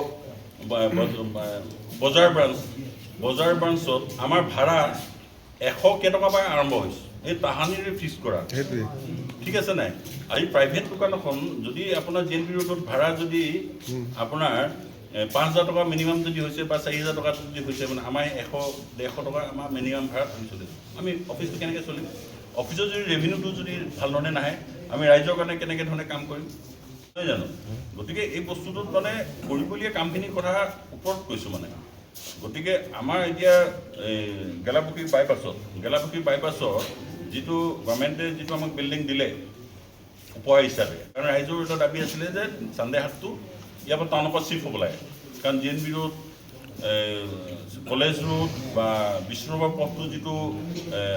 বজাৰ ব্ৰাঞ্চত আমাৰ ভাড়া 100 কেইটকা পৰা আৰম্ভ হৈছে এই তাহানিৰে ফিক্স কৰা ঠিক আছে নাই আজি প্ৰাইভেট দোকান এখন যদি আপোনাৰ জে এন পি ৰোডত ভাড়া যদি আপোনাৰ 5,000 টকা মিনিমাম যদি হৈছে বা 4,000 টকা যদি হৈছে মানে আমাৰ 100-150 টকা আমাৰ মিনিমাম ভাড়াত আমি চলিম আমি অফিচটো কেনেকৈ চলিম অফিচৰ যদি ৰেভিনিউটো যদি ভাল ধৰণে নাহে আমি ৰাইজৰ কাৰণে কেনেকৈ ধৰণে কাম কৰিম নহয় জানো গতিকে এই বস্তুটোত মানে কৰিবলগীয়া কামখিনিৰ কথা ওপৰত কৈছোঁ মানে গতিকে আমাৰ এতিয়া গেলাপুখুৰী বাইপাছৰ যিটো গভৰ্ণমেণ্টে যিটো আমাক বিল্ডিং দিলে উপহাৰ হিচাপে কাৰণ ৰাইজৰ এটা দাবী আছিলে যে চান্দে হাটটো ইয়াৰ পৰা টাউনৰ পৰা চিফ্ট হ'ব লাগে কাৰণ J N B road college road বা বিষ্ণুৰাভাৰ পথটো যিটো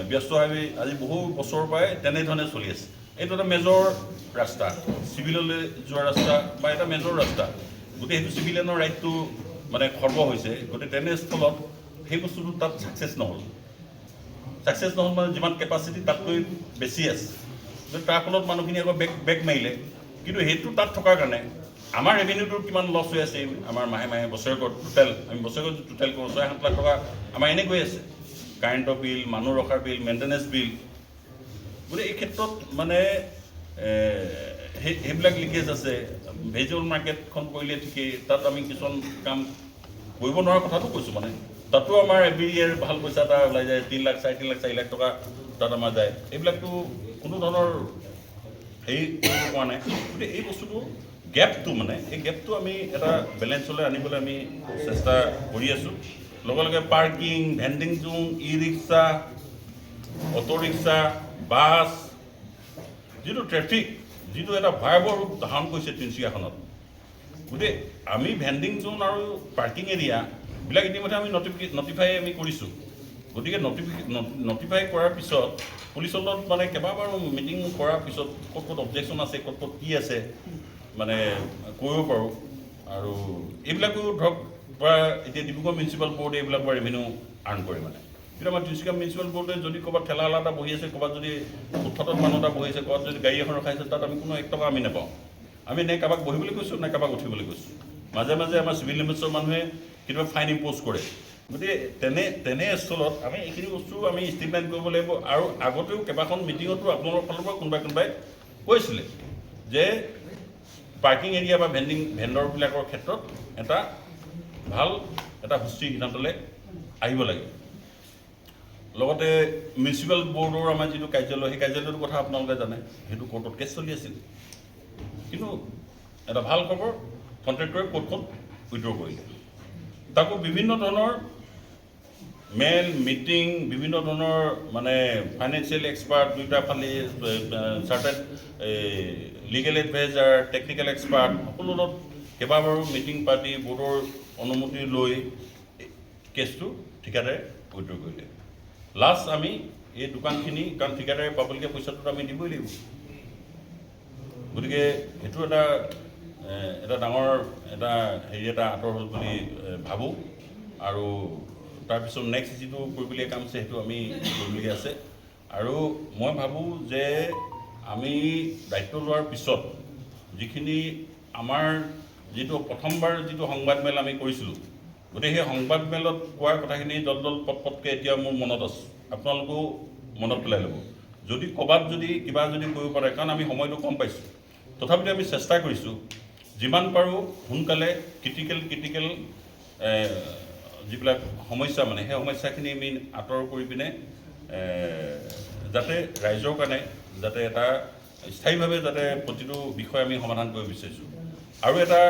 ব্যস্ত হাইৱে আজি বহু বছৰৰ পৰাই তেনেধৰণে চলি আছে এইটো এটা মেজৰ ৰাস্তা চিভিললৈ যোৱা ৰাস্তা বা এটা মেজৰ ৰাস্তা গতিকে সেইটো চিভিলিয়ানৰ ৰাইটটো মানে খৰ্ব হৈছে গতিকে তেনেস্থলত সেই বস্তুটো তাত ছাকচেছ নহ'ল মানে যিমান কেপাচিটি তাতকৈ বেছি আছে গতিকে তাৰ ফলত মানুহখিনি আকৌ বেক মাৰিলে কিন্তু সেইটো তাত থকাৰ কাৰণে আমাৰ ৰেভিনিউটোৰ কিমান লছ হৈ আছে আমাৰ মাহে বছৰেকত আমি বছৰেকত টোটেল কৰোঁ 6-7 লাখ টকা আমাৰ এনে গৈ আছে কাৰেণ্টৰ বিল মানুহ ৰখাৰ বিল মেইনটেনেঞ্চ বিল গতিকে এই ক্ষেত্ৰত মানে সেইবিলাক লিকেজ আছে ভেজিটেবল মাৰ্কেটখন কৰিলে ঠিকেই তাত আমি কিছুমান কাম কৰিব নোৱাৰা কথাটো কৈছোঁ মানে তাতো আমাৰ এভৰি ইয়েৰ ভাল পইচা এটা ওলাই যায় 3 লাখ 4 লাখ টকা তাত আমাৰ যায় এইবিলাকতো কোনো ধৰণৰ হেৰি কৰিব পৰা নাই গতিকে এই বস্তুটো গেপটো মানে এই গেপটো আমি এটা বেলেঞ্চলৈ আনিবলৈ আমি চেষ্টা কৰি আছোঁ লগে পাৰ্কিং ভেণ্ডিং জোন ই ৰিক্সা অটো ৰিক্সা বাছ যিটো ট্ৰেফিক যিটো এটা ভয়াৱহ ৰূপ ধাৰণ কৰিছে তিনিচুকীয়াখনত গতিকে আমি ভেণ্ডিং জোন আৰু পাৰ্কিং এৰিয়াবিলাক ইতিমধ্যে আমি নটিফাই আমি কৰিছোঁ গতিকে নটিফাই কৰাৰ পিছত পুলিচৰ লগত মানে কেইবাবাৰো মিটিং কৰাৰ পিছত ক'ত অবজেকশ্যন আছে ক'ত কি আছে মানে কৰিব পাৰোঁ আৰু এইবিলাকো ধৰক পৰা এতিয়া ডিব্ৰুগড় মিউনিচিপাল বৰ্ডে এইবিলাক পৰা ৰেভিনিউ আৰ্ণ কৰে মানে কিন্তু আমাৰ তিনিচুকীয়া মিউনিচিপাল বৰ্ডে যদি ক'ৰবাত ঠেলা এটা বহি আছে ক'ৰবাত যদি ফুটপাথত মানুহ এটা বহি আছে ক'ৰবাত যদি গাড়ী এখন ৰখাইছে তাত আমি কোনো 1 টকা আমি নাপাওঁ আমি নে কাৰোবাক বহিবলৈ কৈছোঁ নে কাৰোবাক উঠিবলৈ কৈছোঁ মাজে আমাৰ চিভিল লিমিটছৰ মানুহে কেতিয়াবা ফাইন ইম্প'জ কৰে গতিকে তেনে স্থলত আমি এইখিনি বস্তু আমি ষ্টেটমেণ্ট কৰিব লাগিব আৰু আগতেও কেইবাখন মিটিঙতো আপোনালোকৰ ফালৰ পৰা কোনোবাই কৈছিলে যে পাৰ্কিং এৰিয়া বা ভেণ্ডৰবিলাকৰ ক্ষেত্ৰত এটা ভাল এটা সুস্থিৰ সিদ্ধান্তলৈ আহিব লাগে লগতে মিউনিচিপাল বৰ্ডৰ আমাৰ যিটো কাৰ্যালয় সেই কাৰ্যালয়টোৰ কথা আপোনালোকে জানে সেইটো কোৰ্টত কেছ চলি আছিল কিন্তু এটা ভাল খবৰ কণ্ট্ৰেক্টৰে কোৰ্টখন উইথড্ৰ কৰিলে তাকো বিভিন্ন ধৰণৰ মিটিং বিভিন্ন ধৰণৰ মানে ফাইনেন্সিয়েল এক্সপাৰ্ট দুইটা ফালে chartered legal adviser technical expert সকলো লগত কেইবাবাৰো মিটিং পাতি বৰ্ডৰ অনুমতি লৈ কেছটো ঠিকাদাৰে উইথড্ৰ কৰিলে লাষ্ট আমি এই দোকানখিনি কাৰণ ঠিকাদাৰে পাবলগীয়া পইচাটোতো আমি দিবই লাগিব গতিকে সেইটো এটা ডাঙৰ এটা হেৰি এটা আঁতৰ হ'ল বুলি ভাবোঁ আৰু তাৰপিছত নেক্সট যিটো কৰিবলগীয়া কাম আছে সেইটো আমি কৰিবলগীয়া আছে আৰু মই ভাবোঁ যে আমি দায়িত্ব লোৱাৰ পিছত যিখিনি আমাৰ যিটো প্ৰথমবাৰ যিটো সংবাদমেল আমি কৰিছিলোঁ গতিকে সেই সংবাদমেলত কোৱাৰ কথাখিনি দল পটকৈ এতিয়া মোৰ মনত আছে আপোনালোকেও মনত পেলাই ল'ব যদি ক'ৰবাত যদি কিবা যদি কৰিব পাৰে কাৰণ আমি সময়টো কম পাইছোঁ তথাপিতো আমি চেষ্টা কৰিছোঁ যিমান পাৰোঁ সোনকালে ক্ৰিটিকেল যিবিলাক সমস্যা মানে সেই সমস্যাখিনি আমি আঁতৰ কৰি পিনে যাতে ৰাইজৰ কাৰণে যাতে এটা স্থায়ীভাৱে যাতে প্ৰতিটো বিষয় আমি সমাধান কৰিব বিচাৰিছোঁ আৰু এটা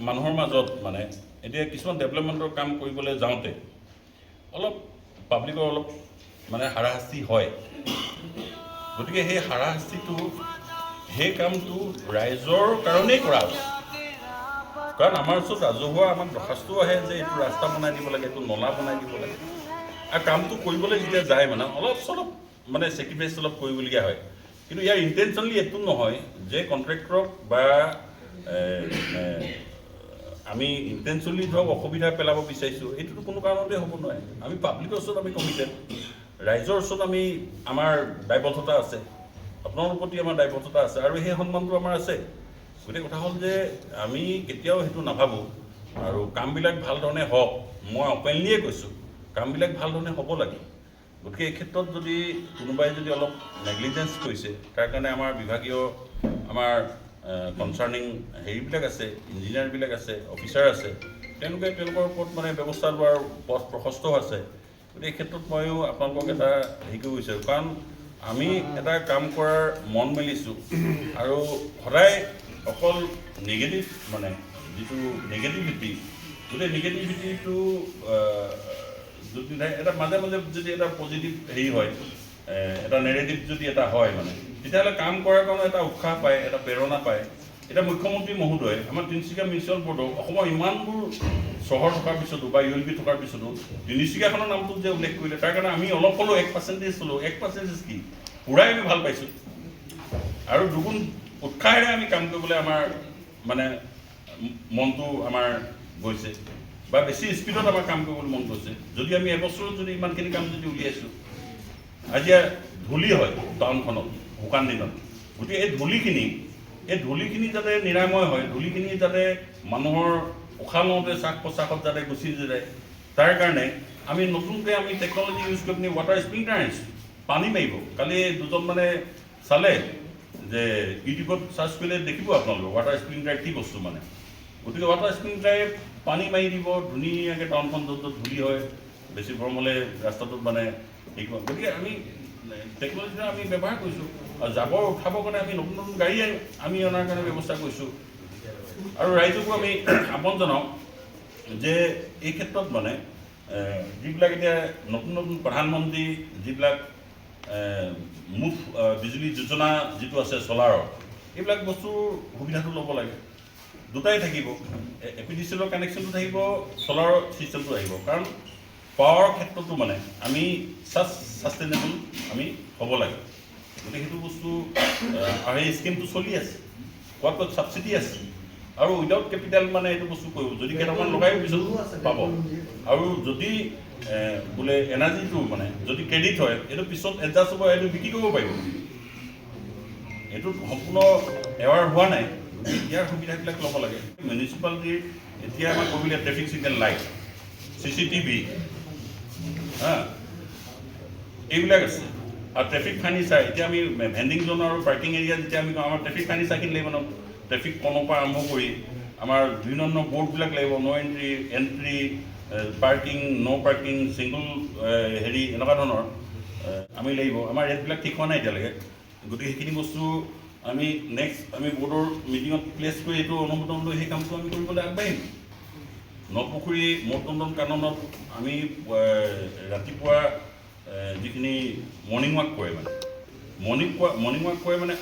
মানুহৰ মাজত মানে এতিয়া কিছুমান ডেভেলপমেণ্টৰ কাম কৰিবলৈ যাওঁতে অলপ পাব্লিকৰ অলপ মানে হাৰাশাস্তি হয় গতিকে সেই হাৰাশাস্তিটো সেই কামটো ৰাইজৰ কাৰণেই কৰা হৈছে কাৰণ আমাৰ ওচৰত ৰাজহুৱা আমাক দৰখাস্তও আহে যে এইটো ৰাস্তা বনাই দিব লাগে এইটো নলা বনাই দিব লাগে আৰু কামটো কৰিবলৈ যেতিয়া যায় মানে অলপ চলপ মানে চেক্ৰিফাইচ অলপ কৰিবলগীয়া হয় কিন্তু ইয়াৰ ইণ্টেনশ্যনলি এইটো নহয় যে কণ্ট্ৰেক্টৰক বা আমি ইণ্টেনশ্যনলি ধৰক অসুবিধা পেলাব বিচাৰিছোঁ, এইটোতো কোনো কাৰণতে হ'ব নোৱাৰে। আমি পাব্লিকৰ ওচৰত আমি কমিটেড, ৰাইজৰ ওচৰত আমাৰ দায়বদ্ধতা আছে, আপোনালোকৰ প্ৰতি আমাৰ দায়বদ্ধতা আছে, আৰু সেই সন্মানটো আমাৰ আছে। গতিকে কথা হ'ল যে আমি কেতিয়াও সেইটো নাভাবোঁ, আৰু কামবিলাক ভাল ধৰণে হওক। মই অপেনলিয়ে কৈছোঁ, কামবিলাক ভাল ধৰণে হ'ব লাগে। গতিকে এই ক্ষেত্ৰত যদি কোনোবাই যদি অলপ নেগলিজেঞ্চ কৰিছে, তাৰ কাৰণে আমাৰ বিভাগীয় আমাৰ কনচাৰ্নিং হেৰিবিলাক আছে, ইঞ্জিনিয়াৰবিলাক আছে, অফিচাৰ আছে, তেওঁলোকৰ ওপৰত মানে ব্যৱস্থা লোৱাৰ পথ প্ৰশস্ত আছে। গতিকে এই ক্ষেত্ৰত ময়ো আপোনালোকক এটা হেৰি কৰিব বিচাৰোঁ, কাৰণ আমি এটা কাম কৰাৰ মন মেলিছোঁ, আৰু সদায় অকল নিগেটিভ মানে যিটো নেগেটিভিটি, গোটেই নেগেটিভিটিটো যদি নাই, এটা মাজে মাজে যদি এটা পজিটিভ হেৰি হয়, এটা নেগেটিভ যদি এটা হয় মানে, তেতিয়াহ'লে কাম কৰাৰ কাৰণে এটা উৎসাহ পায়, এটা প্ৰেৰণা পায়। এতিয়া মুখ্যমন্ত্ৰী মহোদয় আমাৰ তিনিচুকীয়া মিউনিচিপাল বৰ্ডক অসমৰ ইমানবোৰ চহৰ থকাৰ পিছতো বা ULB থকাৰ পিছতো তিনিচুকীয়াখনৰ নামটো যে উল্লেখ কৰিলে, তাৰ কাৰণে আমি অলপ হ'লেও 1% হ'লেও 1% কি পূৰাই আমি ভাল পাইছোঁ, আৰু দুগুণ উৎসাহেৰে আমি কাম কৰিবলৈ আমাৰ মানে মনটো আমাৰ গৈছে, বা বেছি স্পীডত আমাৰ কাম কৰিবলৈ মন গৈছে। যদি আমি এবছৰত যদি ইমানখিনি কাম যদি উলিয়াইছোঁ, আজি ধূলি হয় টাউনখনত শুকান দিনত, গতিকে এই ধূলিখিনি যাতে নিৰাময় হয়, ধূলিখিনি যাতে মানুহৰ উশাহ লওঁতে শ্বাস প্ৰশ্বাসত যাতে গুচি যায়, তাৰ কাৰণে আমি নতুনকৈ আমি টেকন'লজি ইউজ কৰি পিনি ৱাটাৰ স্প্ৰিংক্লাৰ আনিছোঁ। পানী মাৰিব, কালি দুজন মানে চালে যে ইউটিউবত চাৰ্চ কৰিলে দেখিব আপোনালোকে ৱাটাৰ স্প্ৰিংক্লাৰ কি বস্তু মানে। গতিকে ৱাটাৰ স্প্ৰিংক্লাৰে পানী মাৰি দিব ধুনীয়াকৈ, টাউনখন য'ত য'ত ধূলি হয়, বেছি গৰম হ'লে ৰাস্তাটোত মানে হেৰি কৰোঁ। গতিকে আমি টেকন'লজিটো আমি ব্যৱহাৰ কৰিছোঁ, আৰু জাবৰ উঠাবৰ কাৰণে আমি নতুন নতুন গাড়ী আমি অনাৰ কাৰণে ব্যৱস্থা কৰিছোঁ। আৰু ৰাইজকো আমি আহ্বান জনাওঁ যে এই ক্ষেত্ৰত মানে যিবিলাক এতিয়া নতুন নতুন প্ৰধানমন্ত্ৰী যিবিলাক মুফ বিজুলী যোজনা যিটো আছে চলাৰৰ, এইবিলাক বস্তুৰ সুবিধাটো ল'ব লাগে। দুটাই থাকিব, APDCL কানেকশ্যনটো থাকিব, চলাৰৰ ছিষ্টেমটো আহিব, কাৰণ পাৱাৰৰ ক্ষেত্ৰতো মানে আমি ছাষ্টেইনেবল আমি হ'ব লাগে। গতিকে সেইটো বস্তু, আৰু এই স্কিমটো চলি আছে, ক'ত ক'ত ছাবচিডি আছে, আৰু উইদাউট কেপিটেল মানে এইটো বস্তু কৰিব, যদি কেইটামান লগাই পিছত পাব। আৰু যদি বোলে এনাৰ্জিটো মানে যদি ক্ৰেডিট হয়, এইটো পিছত এডজাষ্ট হ'ব, এইটো বিক্ৰী কৰিব পাৰিব। এইটোত সম্পূৰ্ণ এৱাৰ হোৱা নাই, ইয়াৰ সুবিধাবিলাক ল'ব লাগে। মিউনিচিপালিটিৰ এতিয়া আমাৰ কৰিলে ট্ৰেফিক ছিগনেল লাইট, CCTV, এইবিলাক আছে, আৰু ট্ৰেফিক ফাৰ্নিচাৰ। এতিয়া আমি ভেণ্ডিং জ'ন আৰু পাৰ্কিং এৰিয়া যেতিয়া আমি আমাৰ ট্ৰেফিক ফাৰ্নিচাৰখিনি লাগিব ন, ট্ৰেফিক কৰ্ণৰ পৰা আৰম্ভ কৰি আমাৰ বিভিন্ন বৰ্ডবিলাক লাগিব, ন' এণ্ট্ৰি, পাৰ্কিং, ন' পাৰ্কিং, ছিংগল হেৰি, এনেকুৱা ধৰণৰ আমি লাগিব। আমাৰ ৰেটবিলাক ঠিক হোৱা নাই এতিয়ালৈকে। গতিকে সেইখিনি বস্তু আমি নেক্সট আমি বৰ্ডৰ মিটিঙত প্লেচ কৰি এইটো অনুমোদন লৈ সেই কামটো আমি কৰিবলৈ আগবাঢ়িম। নপুখুৰী মৰ্টনটন কাননত আমি ৰাতিপুৱা যিখিনি মৰ্ণিং ৱাক কৰে মানে, মৰ্ণিং ৱাক কৰে মানে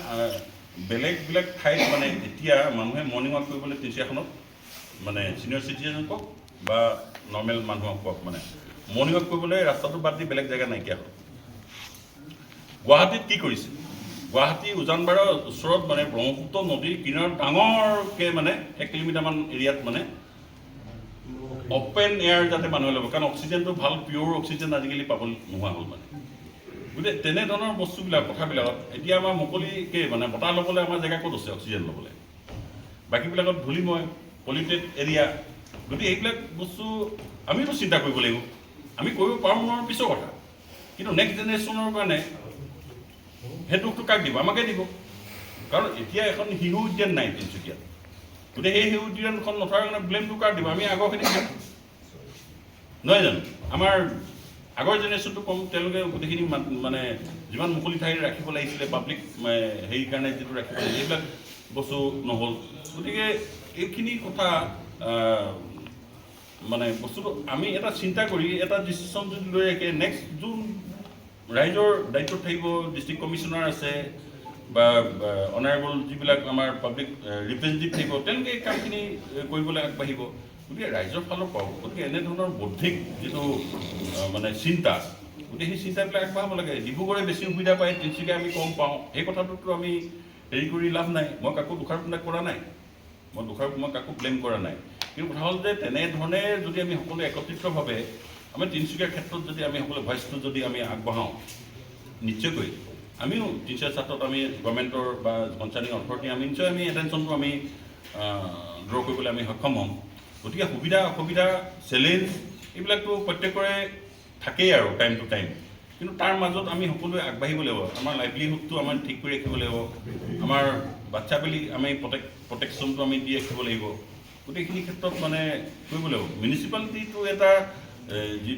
বেলেগ ঠাইত মানে এতিয়া মানুহে মৰ্ণিং ৱাক কৰিবলৈ তিনিচুকীয়াখনত মানে ছিনিয়ৰ চিটিজেন কওক বা নৰ্মেল মানুহক কওক, মানে মৰ্ণিং ৱাক কৰিবলৈ ৰাস্তাটো বাদ দি বেলেগ জেগা নাইকিয়া হ'ল। গুৱাহাটীত কি কৰিছে, গুৱাহাটী উজানবাৰৰ ওচৰত মানে ব্ৰহ্মপুত্ৰ নদীৰ কিনাৰত ডাঙৰকৈ মানে 1 কিলোমিটাৰমান এৰিয়াত মানে অপেন এয়াৰ যাতে মানুহে ল'ব, কাৰণ অক্সিজেনটো ভাল পিয়'ৰ অক্সিজেন আজিকালি পাবলৈ নোহোৱা হ'ল মানে। গতিকে তেনেধৰণৰ বস্তুবিলাক কথাবিলাকত এতিয়া আমাৰ মুকলিকৈ মানে বতাহ ল'বলৈ আমাৰ জেগা ক'ত আছে অক্সিজেন ল'বলৈ, বাকীবিলাকত ধূলিময় পলিউটেড এৰিয়া। গতিকে এইবিলাক বস্তু আমিতো চিন্তা কৰিব লাগিব, আমি কৰিব পাৰোঁ নোৱাৰোঁ পিছৰ কথা, কিন্তু নেক্সট জেনেৰেশ্যনৰ কাৰণে সেই দুখটো কাক দিব, আমাকে দিব। কাৰণ এতিয়া এখন শিশু উদ্যান নাই তিনিচুকীয়াত, গতিকে সেই শিশু উদ্যানখন নথকাৰ কাৰণে ব্লেমটো কাক দিব, আমি আগৰখিনি দিম নহয় জানো। আমাৰ আগৰ জেনেৰেশ্যনটো কম, তেওঁলোকে গোটেইখিনি মানে যিমান মুকলি ঠাই ৰাখিব লাগিছিলে পাব্লিক হেৰিৰ কাৰণে যিটো ৰাখিব লাগিছিলে সেইবিলাক বস্তু নহ'ল। গতিকে এইখিনি কথা মানে বস্তুটো আমি এটা চিন্তা কৰি এটা ডিচিশ্যন যদি লৈ ৰাখে, নেক্সট যোন ৰাইজৰ দায়িত্বত থাকিব, ডিষ্ট্ৰিক্ট কমিশ্যনাৰ আছে বা অনাৰেবল যিবিলাক আমাৰ পাব্লিক ৰিপ্ৰেজেণ্টেটিভ থাকিব, তেওঁলোকে এই কামখিনি কৰিবলৈ আগবাঢ়িব। গতিকে ৰাইজৰ ফালৰ পৰাও গতিকে এনেধৰণৰ বৌদ্ধিক যিটো মানে চিন্তা, গতিকে সেই চিন্তাবিলাক আগবঢ়াব লাগে। ডিব্ৰুগড়ে বেছি সুবিধা পায়, তিনিচুকীয়া আমি কম পাওঁ, এই কথাটোতো আমি হেৰি কৰি লাভ নাই। মই কাকো দোষাৰোপ কৰা নাই, মই কাকো ব্লেম কৰা নাই। কিন্তু কথা হ'ল যে তেনেধৰণে যদি আমি সকলোৱে একত্ৰিতভাৱে আমি তিনিচুকীয়াৰ ক্ষেত্ৰত যদি আমি সকলোৱে ভইচটো যদি আমি আগবঢ়াওঁ, নিশ্চয়কৈ আমিও টিচাৰ ছাত্ৰত আমি গভৰ্ণমেণ্টৰ বা কনচাৰ্নিং অথৰিটি আমি নিশ্চয় আমি এটেনশ্যনটো আমি ড্ৰ কৰিবলৈ আমি সক্ষম হ'ম। গতিকে সুবিধা অসুবিধা চেলেঞ্জ এইবিলাকতো প্ৰত্যেকৰে থাকেই আৰু টাইম টু টাইম, কিন্তু তাৰ মাজত আমি সকলোৱে আগবাঢ়িব লাগিব। আমাৰ লাইভলিহুডটো আমাৰ ঠিক কৰি ৰাখিব লাগিব, আমাৰ বাচ্ছাবিলাক আমি প্ৰটেকশ্যনটো আমি দি ৰাখিব লাগিব। গোটেইখিনি ক্ষেত্ৰত মানে কৰিব লাগিব। মিউনিচিপালিটিটো এটা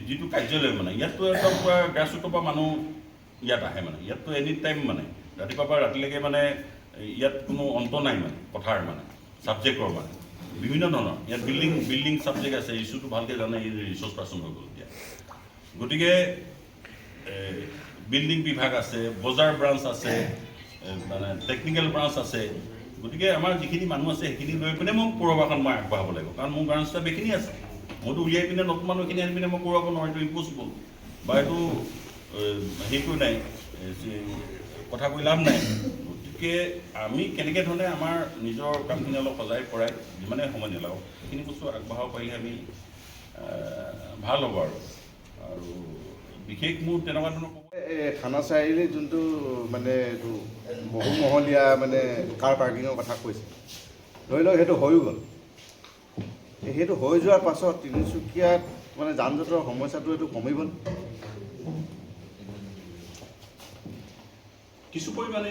যিটো কাৰ্যালয় মানে ইয়াততো এটা পূৰা গ্ৰাছৰুটৰ পৰা মানুহ ইয়াত আহে মানে, ইয়াততো এনি টাইম মানে ৰাতিপুৱাৰ পৰা ৰাতিলৈকে মানে ইয়াত কোনো অন্ত নাই মানে কথাৰ মানে ছাবজেক্টৰ মানে বিভিন্ন ধৰণৰ ইয়াত বিল্ডিং ছাবজেক্ট আছে। ইছ্যুটো ভালকৈ জানে, এই ৰিচোৰ্চ পাৰ্চন হৈ গ'ল এতিয়া। গতিকে বিল্ডিং বিভাগ আছে, বজাৰ ব্ৰাঞ্চ আছে, মানে টেকনিকেল ব্ৰাঞ্চ আছে। গতিকে আমাৰ যিখিনি মানুহ আছে সেইখিনি লৈ পিনে মই পৌৰসভাখন মই আগবঢ়াব লাগিব, কাৰণ মোৰ ব্ৰাঞ্চ ষ্টাফ এইখিনি আছে। মইতো উলিয়াই পিনে নতুন মানুহখিনি আনি পিনে মই পৌৰসভা নোৱাৰোঁ, এইটো ইম্পচিবল বা এইটো হেৰিটো নাই, কথা কৈ লাভ নাই। গতিকে আমি কেনেকৈ ধৰণে আমাৰ নিজৰ কামখিনি অলপ সজাই পৰাই যিমানে সময় নেলাগক সেইখিনি বস্তু আগবঢ়াব পাৰিলে আমি ভাল হ'ব। আৰু বিশেষ মোৰ তেনেকুৱা ধৰণৰ থানা চাৰিআলিত যোনটো মানে এইটো বহুমহলীয়া মানে কাৰ পাৰ্কিঙৰ কথা কৈছে, ধৰি লওক সেইটো হৈও গ'ল। সেইটো হৈ যোৱাৰ পাছত তিনিচুকীয়াত মানে যান জঁটৰ সমস্যাটো এইটো কমিব কিছু পৰিমাণে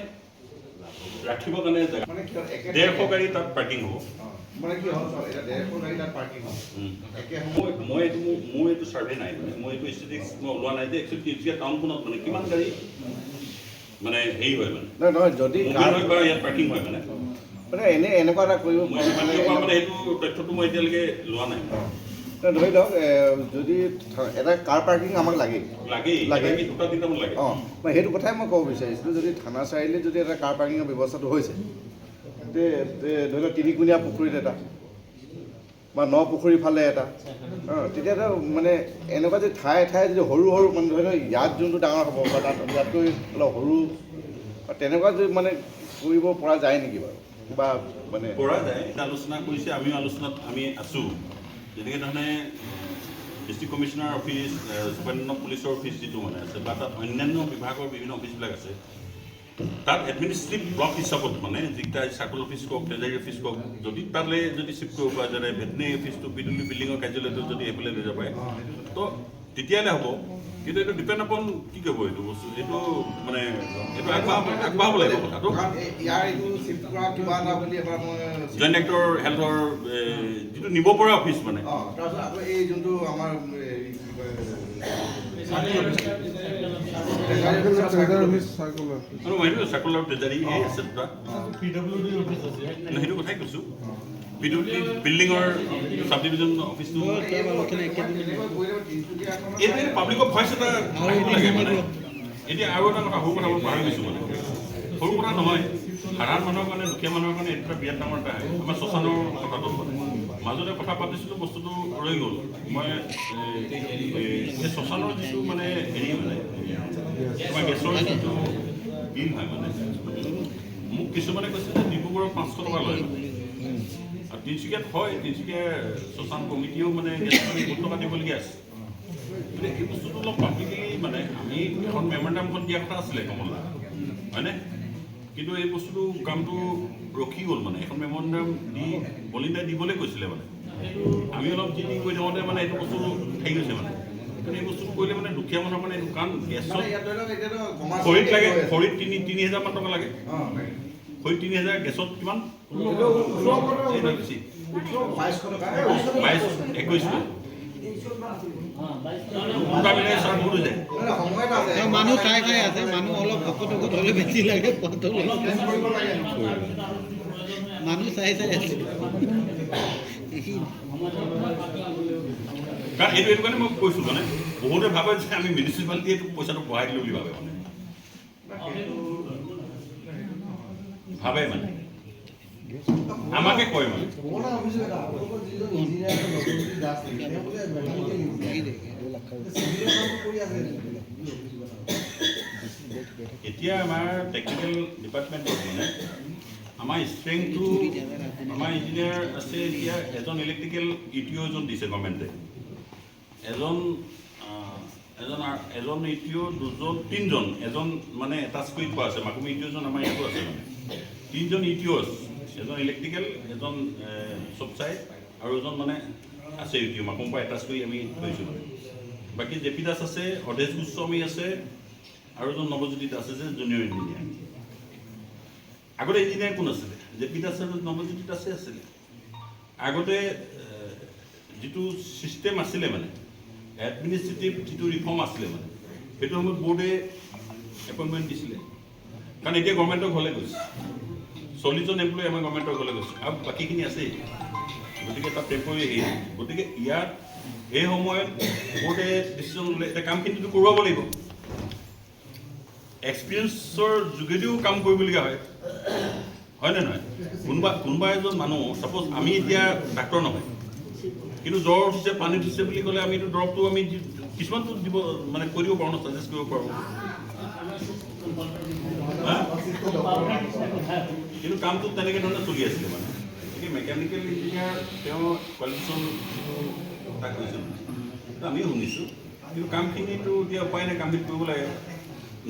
ৰাখিবৰ কাৰণে জেগা মানে কি 150 গাড়ী তাত পাৰ্কিং হ'ব। মানে কি হ'ল এতিয়া 150 গাড়ী তাত পাৰ্কিং হ'ব একে মই মোৰ এইটো ছাৰ্ভে নাই, মানে মই এইটো ষ্টেটিক্স মই ওলোৱা নাই যে একচুৱেলি তিনিচুকীয়া টাউনখনত মানে কিমান গাড়ী মানে হেৰি হয় মানে নহয় যদি বা ইয়াত পাৰ্কিং হয় মানে এনেকুৱা এটা কৰিব মানে সেইটো তথ্যটো মই এতিয়ালৈকে লোৱা নাই। ধৰি লওক যদি এটা কাৰ পাৰ্কিং আমাক লাগেই দুটা তিনিটামান লাগে। মই সেইটো কথাই মই ক'ব বিচাৰিছিলোঁ, যদি থানা চাৰিআলিত যদি এটা কাৰ পাৰ্কিঙৰ ব্যৱস্থাটো হৈছে, ধৰি লওক তিনিকুণীয়া পুখুৰীত এটা বা ন পুখুৰীৰ ফালে এটা, তেতিয়াতো মানে এনেকুৱা যে ঠায়ে যদি সৰু মানে ধৰি লওক ইয়াত যোনটো ডাঙৰ হ'ব বা তাত ইয়াতকৈ অলপ সৰু তেনেকুৱা যদি মানে কৰিব পৰা যায় নেকি বাৰু, বা মানে পৰা যায়। এটা আলোচনা কৰিছে, আমিও আলোচনাত আমি আছোঁ। যেনেকৈ ধৰণে district commissioner office, superintendent of পুলিচৰ অফিচ যিটো মানে আছে বা তাত অন্যান্য বিভাগৰ বিভিন্ন অফিচবিলাক আছে, তাত এডমিনিষ্ট্ৰেটিভ ব্লক হিচাপত মানে যিকেইটা চাৰ্কল অফিচ কওক, ট্ৰেজাৰী অফিচ কওক, যদি তালৈ যদি চিফ্ট কৰিব পৰা যায়, ভেটেনেৰী অফিচটো পিডব্লিউ বিল্ডিঙৰ কাৰ্যালয়টো যদি এইফালে লৈ যাব পাৰে তো তেতিয়াহ'লে হ'ব। কিন্তু এইটো ডিপেণ্ড আপন কি কৰিব এইটো বস্তু, এইটো মানে এইটো আগবঢ়াব লাগিব কথাটো। জইণ্ট ডাইৰেক্টৰ হেল্থৰ যিটো নিব পৰা অফিচ মানে এই যোনটো আমাৰ চাৰ্কুলাৰ ট্ৰেজাৰী এই আছে দুটা, সেইটো কথাই কৈছোঁ। পিডব্লিউ বিল্ডিঙৰ চাব ডিভিজন অফিচটো এইটো পাব্লিকৰ ভইচ এটা আহিব লাগে মানে। এতিয়া আৰু এটা কথা, সৰু কথা মই পাহৰি গৈছোঁ মানে, সৰু কথা নহয়, সাধাৰণ মানুহৰ কাৰণে, দুখীয়া মানুহৰ কাৰণে এইটো বিৰাট ডাঙৰ এটা আহে। আমাৰ শ্মশানৰ কথাটো মাজতে কথা পাতিছিলোঁ, বস্তুটো ৰৈ গ'ল। মই এই শ্মশানৰ যিটো মানে হেৰি মানে তোমাৰ গেছৰ যিটো বিল হয় মানে, মোক কিছুমানে কৈছে যে ডিব্ৰুগড়ত 500 টকা লয় মানে, আৰু তিনিচুকীয়াত হয়, তিনিচুকীয়া শ্মশান কমিটিও মানে গেছ 100 টকা দিবলগীয়া আছে। গতিকে এই বস্তুটো অলপ পাব্লিকলি মানে আমি এখন মেমৰেণ্ডামখন দিয়া কথা আছিলে কমলা, হয়নে? কিন্তু এই বস্তুটো কামটো ৰখি গ'ল মানে, এখন মেমৰেণ্ডাম দি বলিদাই দিবলৈ কৈছিলে মানে, আমি অলপ যি কৈ থাকোঁতে মানে এইটো বস্তু থাকি গৈছে মানে। কিন্তু এই বস্তুটো কৰিলে মানে দুখীয়া মানুহৰ মানে কাৰণ গেছত খৰিত লাগে, খৰিত 3,000 মান টকা লাগে, খৰিত 3,000, গেছত কিমান 22,21 মানুহ চাই আছে, মানুহ অলপ ভকত হ'লে বেছি লাগে, মানুহ চাই আছে। কাৰণ এইটো কাৰণে মই কৈছোঁ মানে, বহুতে ভাবে যে আমি মিউনিচিপালিটিয়ে পইচাটো বঢ়াই দিলোঁ বুলি ভাবে মানে, আমাকে কয় মানে। এতিয়া আমাৰ টেকনিকেল ডিপাৰ্টমেণ্টত মানে আমাৰ ষ্ট্ৰেংথটো আমাৰ ইঞ্জিনিয়াৰ আছে এতিয়া এজন ইলেক্ট্ৰিকেল ইটিঅ' এজন দিছে গভৰ্ণমেণ্টে এজন ইটিঅ' তিনিজন এজন মানে এটাচ কৰি থোৱা আছে মাকুমি ইটিঅ'জন আমাৰ ইয়াতো আছে মানে তিনিজন ইটিঅ'চ এজন ইলেক্ট্ৰিকেল এজন চব চাই আৰু এজন মানে আছে ইটিঅ' মাকুমৰ পৰা এটাচ কৰি আমি থৈছোঁ মানে বাকী জে পি দাস আছে অধেশ গোস্বামী আছে আৰু এজন নৱজ্যোতি দাস আছে জুনিয়ৰ ইঞ্জিনিয়াৰ আগতে ইঞ্জিনিয়াৰ কোন আছিলে জে পি দাস আৰু নৱজ্যোতি দাসে আছিলে আগতে যিটো ছিষ্টেম আছিলে মানে এডমিনিষ্ট্ৰেটিভ যিটো ৰিফৰ্ম আছিলে মানে সেইটো সময়ত বোৰ্ডে এপইণ্টমেণ্ট দিছিলে কাৰণ এতিয়া গভৰ্ণমেণ্টৰ ঘৰলৈ গৈছে 40জন এমপ্লয়ী আমাৰ গভৰ্ণমেণ্টৰ ঘৰলৈ গৈছে আৰু বাকীখিনি আছেই গতিকে তাত টেম্পৰী হেৰি গতিকে ইয়াত এই সময়ত বোৰ্ডে ডিচিশ্যন ল'লে এতিয়া কামখিনিতো কৰোৱাব লাগিব এক্সপিৰিয়েঞ্চৰ যোগেদিও কাম কৰিবলগীয়া হয়নে নহয় কোনোবা এজন মানুহ ছাপ'জ আমি এতিয়া ডাক্তৰ নহয় কিন্তু জ্বৰ উঠিছে পানী উঠিছে বুলি ক'লে আমিতো দৰৱটো আমি কিছুমানটো দিব মানে কৈ দিব পাৰোঁ ন ছাজেষ্ট কৰিব পাৰোঁ কিন্তু কামটো তেনেকৈ ধৰণে চলি আছিলে মানে গতিকে মেকানিকেল ইঞ্জিনিয়াৰ তেওঁ কোৱালিফিকেশ্যন তাক কৈছিল আমিও শুনিছোঁ কিন্তু কামখিনিতো এতিয়া উপায় নাই কামখিনি কৰিব লাগে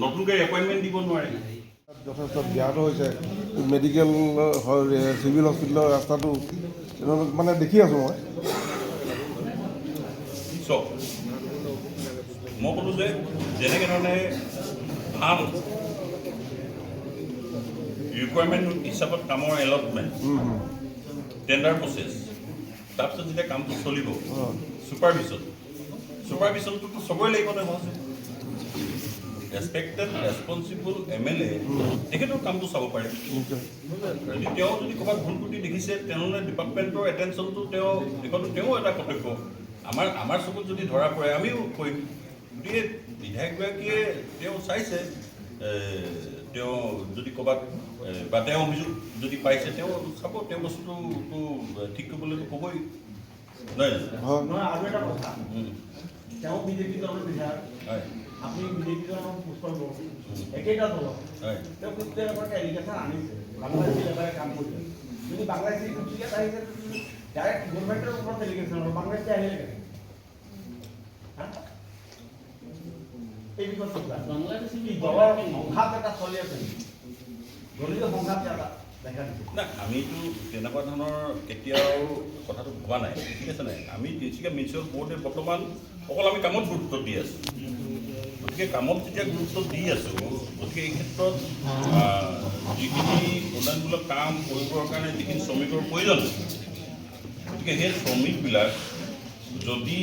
নতুনকৈ এপইণ্টমেণ্ট দিব নোৱাৰে যথেষ্ট ব্যাহত হৈছে মেডিকেল চিভিল হস্পিটেলৰ ৰাস্তাটো মানে দেখি আছোঁ মই চাওক মই ক'লোঁ যে যেনেকৈ ধৰণে ভাল ৰিকুৱাৰমেণ্ট হিচাপত কামৰ এলটমেণ্ট টেণ্ডাৰ প্ৰচেছ তাৰপিছত যেতিয়া কামটো চলিব ছুপাৰভিশ্যনটোতো চবৰে লাগিব নহয় ৰেচপেক্টেড ৰেছপনচিবল MLA তেখেতৰ কামটো চাব পাৰে যদি তেওঁ যদি ক'ৰবাত ভুল ত্ৰুটি দেখিছে তেনেহ'লে ডিপাৰ্টমেণ্টৰ এটেনশ্যনটো তেওঁ এটা কৰ্তব্য আমাৰ চকুত যদি ধৰা পৰে আমিও কৰিম গতিকে বিধায়কগৰাকীয়ে তেওঁ চাইছে তেওঁ যদি ক'ৰবাত বা তেওঁ অভিযোগ যদি পাইছে তেওঁ চাব তেওঁ বস্তুটো ঠিক কৰিবলৈতো ক'বই নহয় আৰু এটা কথা তেওঁ বিজেপি দলৰ বিধায়ক হয় আপুনি বিজেপি দলৰ পুষ্পল বড়ো একেটা দলৰ তেওঁ কেতিয়াবা এলিগেশ্যন আনিছে বাংলাদেশী লেবাৰে কাম কৰিছে যদি বাংলাদেশী কুচিয়াত আহিছে ডাইৰেক্ট গভৰ্ণমেণ্টৰ ওপৰত এলিগেশ্যন হ'ব বাংলাদেশী আহিলে কেনেকৈ এই বিষয়টো বাংলাদেশী দলৰ সংঘাত এটা চলি আছে দলীয় সংঘাত এটা দেখা দিছে না আমিতো তেনেকুৱা ধৰণৰ কেতিয়াও কথাটো ভবা নাই ঠিক আছে নাই আমি তিনিচুকীয়া মিউনিচিপেল বৰ্ডে বৰ্তমান অকল আমি কামত গুৰুত্ব দি আছোঁ গতিকে কামত যেতিয়া গুৰুত্ব দি আছোঁ গতিকে এই ক্ষেত্ৰত যিখিনি উন্নয়নমূলক কাম কৰিবৰ কাৰণে যিখিনি শ্ৰমিকৰ প্ৰয়োজন গতিকে সেই শ্ৰমিকবিলাক যদি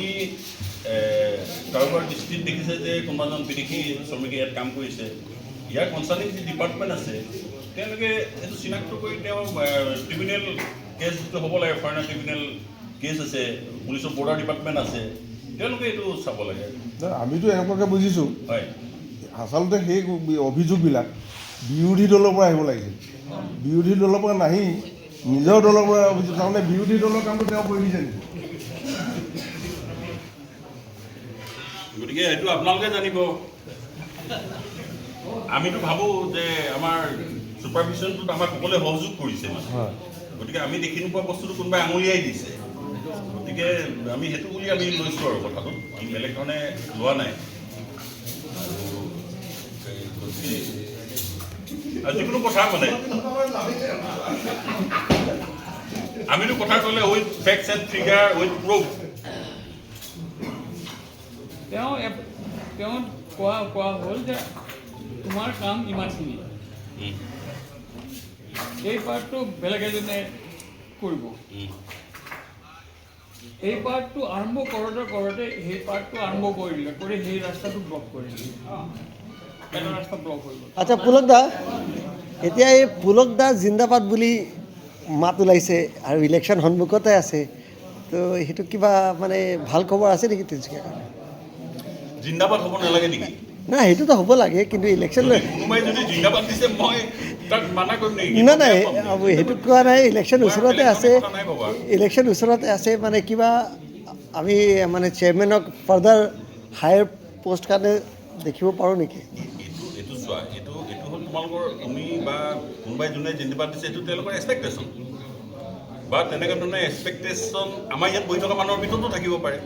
কাৰোবাৰ দৃষ্টিত দেখিছে যে কোনোবাজন বিদেশী শ্ৰমিকে ইয়াত কাম কৰিছে ইয়াৰ কনচাৰ্নিং যি ডিপাৰ্টমেণ্ট আছে তেওঁলোকে এইটো চিনাক্ত কৰি তেওঁ ট্ৰিবিউনেল কেছ যিটো হ'ব লাগে ফৰেনাৰ ট্ৰিবিউনেল কেছ আছে পুলিচৰ বৰ্ডাৰ ডিপাৰ্টমেণ্ট আছে তেওঁলোকে এইটো চাব লাগে আমিতো এনেকুৱাকৈ বুজিছোঁ হয় আচলতে সেই অভিযোগবিলাক বিৰোধী দলৰ পৰা আহিব লাগিছিল বিৰোধী দলৰ পৰা নাহি নিজৰ দলৰ পৰা অভিযোগ তাৰমানে বিৰোধী দলৰ কামটো তেওঁ কৰি দিছে নেকি গতিকে এইটো আপোনালোকে জানিব আমিতো ভাবোঁ যে আমাৰ ছুপাৰভিশ্যনটোত আমাক সকলোৱে সহযোগ কৰিছে মানে গতিকে আমি দেখি নোপোৱা বস্তুটো কোনোবাই আঙুলিয়াই দিছে গতিকে আমি সেইটো বুলি আমি লৈছোঁ আৰু কথাটো আমি বেলেগ ধৰণে লোৱা নাই আৰু যিকোনো কথা মানে আমিতো কথা ক'লে with facts and figure with proof তেওঁ কোৱা হ'ল যে তোমাৰ কাম ইমানখিনি এই পাৰ্টটো বেলেগ এজনে কৰিব এই পাৰ্টটো আৰম্ভ কৰোঁতে সেই পাৰ্টটো আৰম্ভ কৰি দিলে কৰি সেই ৰাস্তাটো ব্লক কৰি দিলে এটা ৰাস্তা ব্লক হৈ গ'ল আচ্ছা পুলক দা এতিয়া এই পুলক দা জিন্দাবাদ বুলি মাত ওলাইছে আৰু ইলেকশ্যন সন্মুখতে আছে তো সেইটো কিবা মানে ভাল খবৰ আছে নেকি তিনিচুকীয়াৰ কাৰণে জিন্দাবাদ হ'ব নালাগে নেকি না সেইটোতো হ'ব লাগে কিন্তু ইলেকশ্যন কোনোবাই যদি জিন্দাবাদ দিছে মই তাক মানা কৰিম নেকি নাই নাই সেইটো কোৱা নাই ইলেকশ্যন ওচৰতে আছে ইলেকশ্যন ওচৰতে আছে মানে কিবা আমি মানে চেয়াৰমেনক ফাৰ্দাৰ হায়াৰ পোষ্ট কাৰণে দেখিব পাৰোঁ নেকি? এইটো চোৱা, এইটো হ'ল তোমালোকৰ, তুমি বা কোনোবাই যোনে যেনিবা দিছে এইটো তেওঁলোকৰ এক্সপেক্টেশ্যন, বা তেনেকুৱা ধৰণৰ এক্সপেক্টেশ্যন আমাৰ ইয়াত বহি থকা মানুহৰ ভিতৰতো থাকিব পাৰে।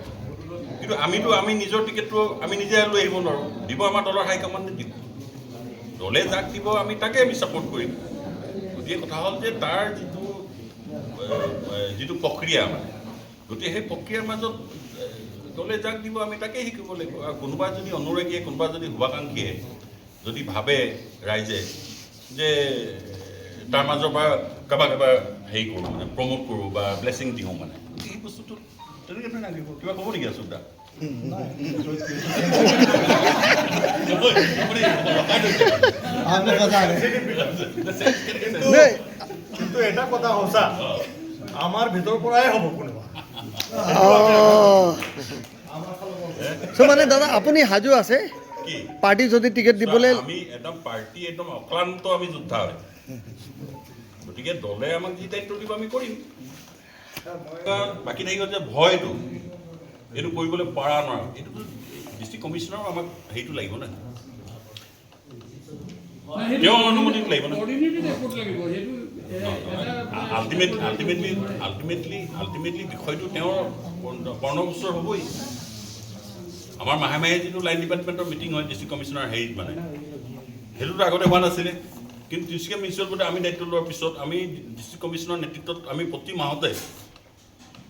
কিন্তু আমি নিজৰ টিকেটটো আমি নিজে লৈ আহিব নোৱাৰোঁ, দিব আমাৰ দলৰ হাইকমাণ্ডে দিব, দলে যাক দিব আমি তাকে আমি ছাপোৰ্ট কৰিম। গতিকে কথা হ'ল যে তাৰ যিটো প্ৰক্ৰিয়া মানে, গতিকে সেই প্ৰক্ৰিয়াৰ মাজত দলে যাক দিব আমি তাকে শিকিব লাগিব। আৰু কোনোবা যদি অনুৰাগীয়ে, কোনোবা যদি শুভাকাংক্ষীয়ে যদি ভাবে ৰাইজে যে তাৰ মাজৰ পৰা কাৰোবাক হেৰি কৰোঁ, মানে প্ৰমোট কৰোঁ বা ব্লেছিং দিওঁ, মানে সেই বস্তুটো তেনেকৈ ধৰণে লাগিব। কিবা ক'ব নেকি আছোঁ দা? কিন্তু এটা কথা সঁচা, আমাৰ ভিতৰৰ পৰাই হ'ব কোনোবা। মানে দাদা আপুনি সাজু আছে কি পাৰ্টি যদি টিকেট দিবলৈ? আমি একদম পাৰ্টি একদম অক্লান্ত আমি যোদ্ধা হয়, গতিকে দলে আমাক যি দায়িত্ব দিব আমি কৰিম। বাকী থাকি গ'ল যে ভয়টো, এইটো কৰিবলৈ পৰা নোৱাৰোঁ, এইটোতো ডিষ্ট্ৰিক্ট কমিশ্যনাৰো আমাক হেৰিটো লাগিব না, তেওঁৰ অনুমতিটো লাগিব না। আল্টিমেটলি বিষয়টো তেওঁৰ কৰ্ণগোচৰ হ'বই। আমাৰ মাহে মাহে যিটো লাইন ডিপাৰ্টমেণ্টৰ মিটিং হয় ডিষ্ট্ৰিক্ট কমিশ্যনাৰ হেৰিত, মানে সেইটোতো আগতে হোৱা নাছিলে। কিন্তু তিনিচুকীয়া মিউনিচিপেল বোৰ্ডে আমি দায়িত্ব লোৱাৰ পিছত আমি ডিষ্ট্ৰিক্ট কমিশ্যনাৰ নেতৃত্বত আমি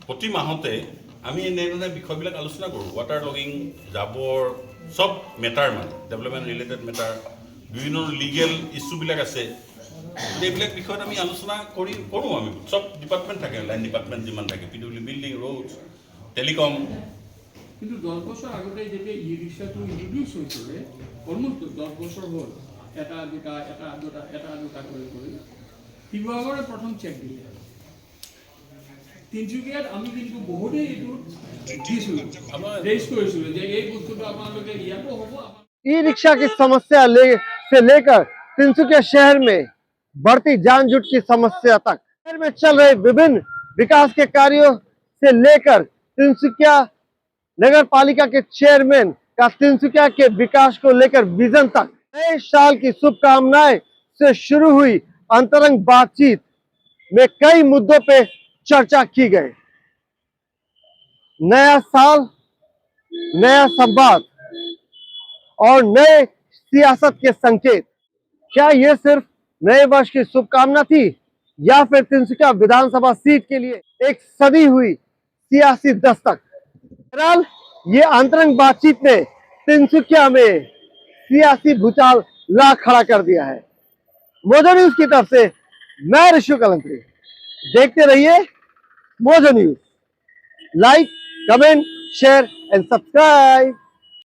প্ৰতি মাহতে আমি এনেধৰণে বিষয়বিলাক আলোচনা কৰোঁ। ৱাটাৰ লগিং, জাবৰ, চব মেটাৰ, মানে ডেভেলপমেণ্ট ৰিলেটেড মেটাৰ, বিভিন্ন লিগেল ইছ্যুবিলাক আছে, এইবিলাক বিষয়ত আমি আলোচনা কৰোঁ। আমি চব ডিপাৰ্টমেণ্ট থাকে, লাইন ডিপাৰ্টমেণ্ট যিমান থাকে, PWD, বিল্ডিং, ৰোড, টেলিকম। কিন্তু 10 বছৰ আগতে যেতিয়া ই ৰিক্সাটো ইণ্ট্ৰডিউচ হৈছিলে, অলমষ্ট 10 বছৰ হ'ল, এটা দুটা কৰি শিৱসাগৰে প্ৰথম চেক দিলে। তিনিচুকীয়াত আমি কিন্তু বহুতেই এইটো দিছিলোঁ, ৰেজ কৰিছিলোঁ যে এই বস্তুটো আপোনালোকে ইয়াতো হ'ব। ई रिक्शा की समस्या से लेकर तिनसुकिया शहर में बढ़ती जानजूट की समस्या तक, शहर में चल रहे विभिन्न विकास के कार्यों से लेकर तिनसुकिया नगर पालिका के चेयरमैन का तिनसुकिया के विकास को लेकर विजन तक, नए साल की शुभकामनाएं से शुरू हुई अंतरंग बातचीत में कई मुद्दों पे चर्चा की गई। नया साल, नया संवाद और नए सियासत के संकेत, क्या ये सिर्फ नए वर्ष की शुभकामना थी या फिर तिनसुकिया विधानसभा सीट के लिए एक सदी हुई सियासी दस्तक? बहरहाल ये अंतरंग बातचीत ने तिनसुकिया में सियासी भूचाल ला खड़ा कर दिया है। मोजो न्यूज की तरफ से मैं ऋषु कलंत्री, देखते रहिए mojo news. Like, comment, share and subscribe.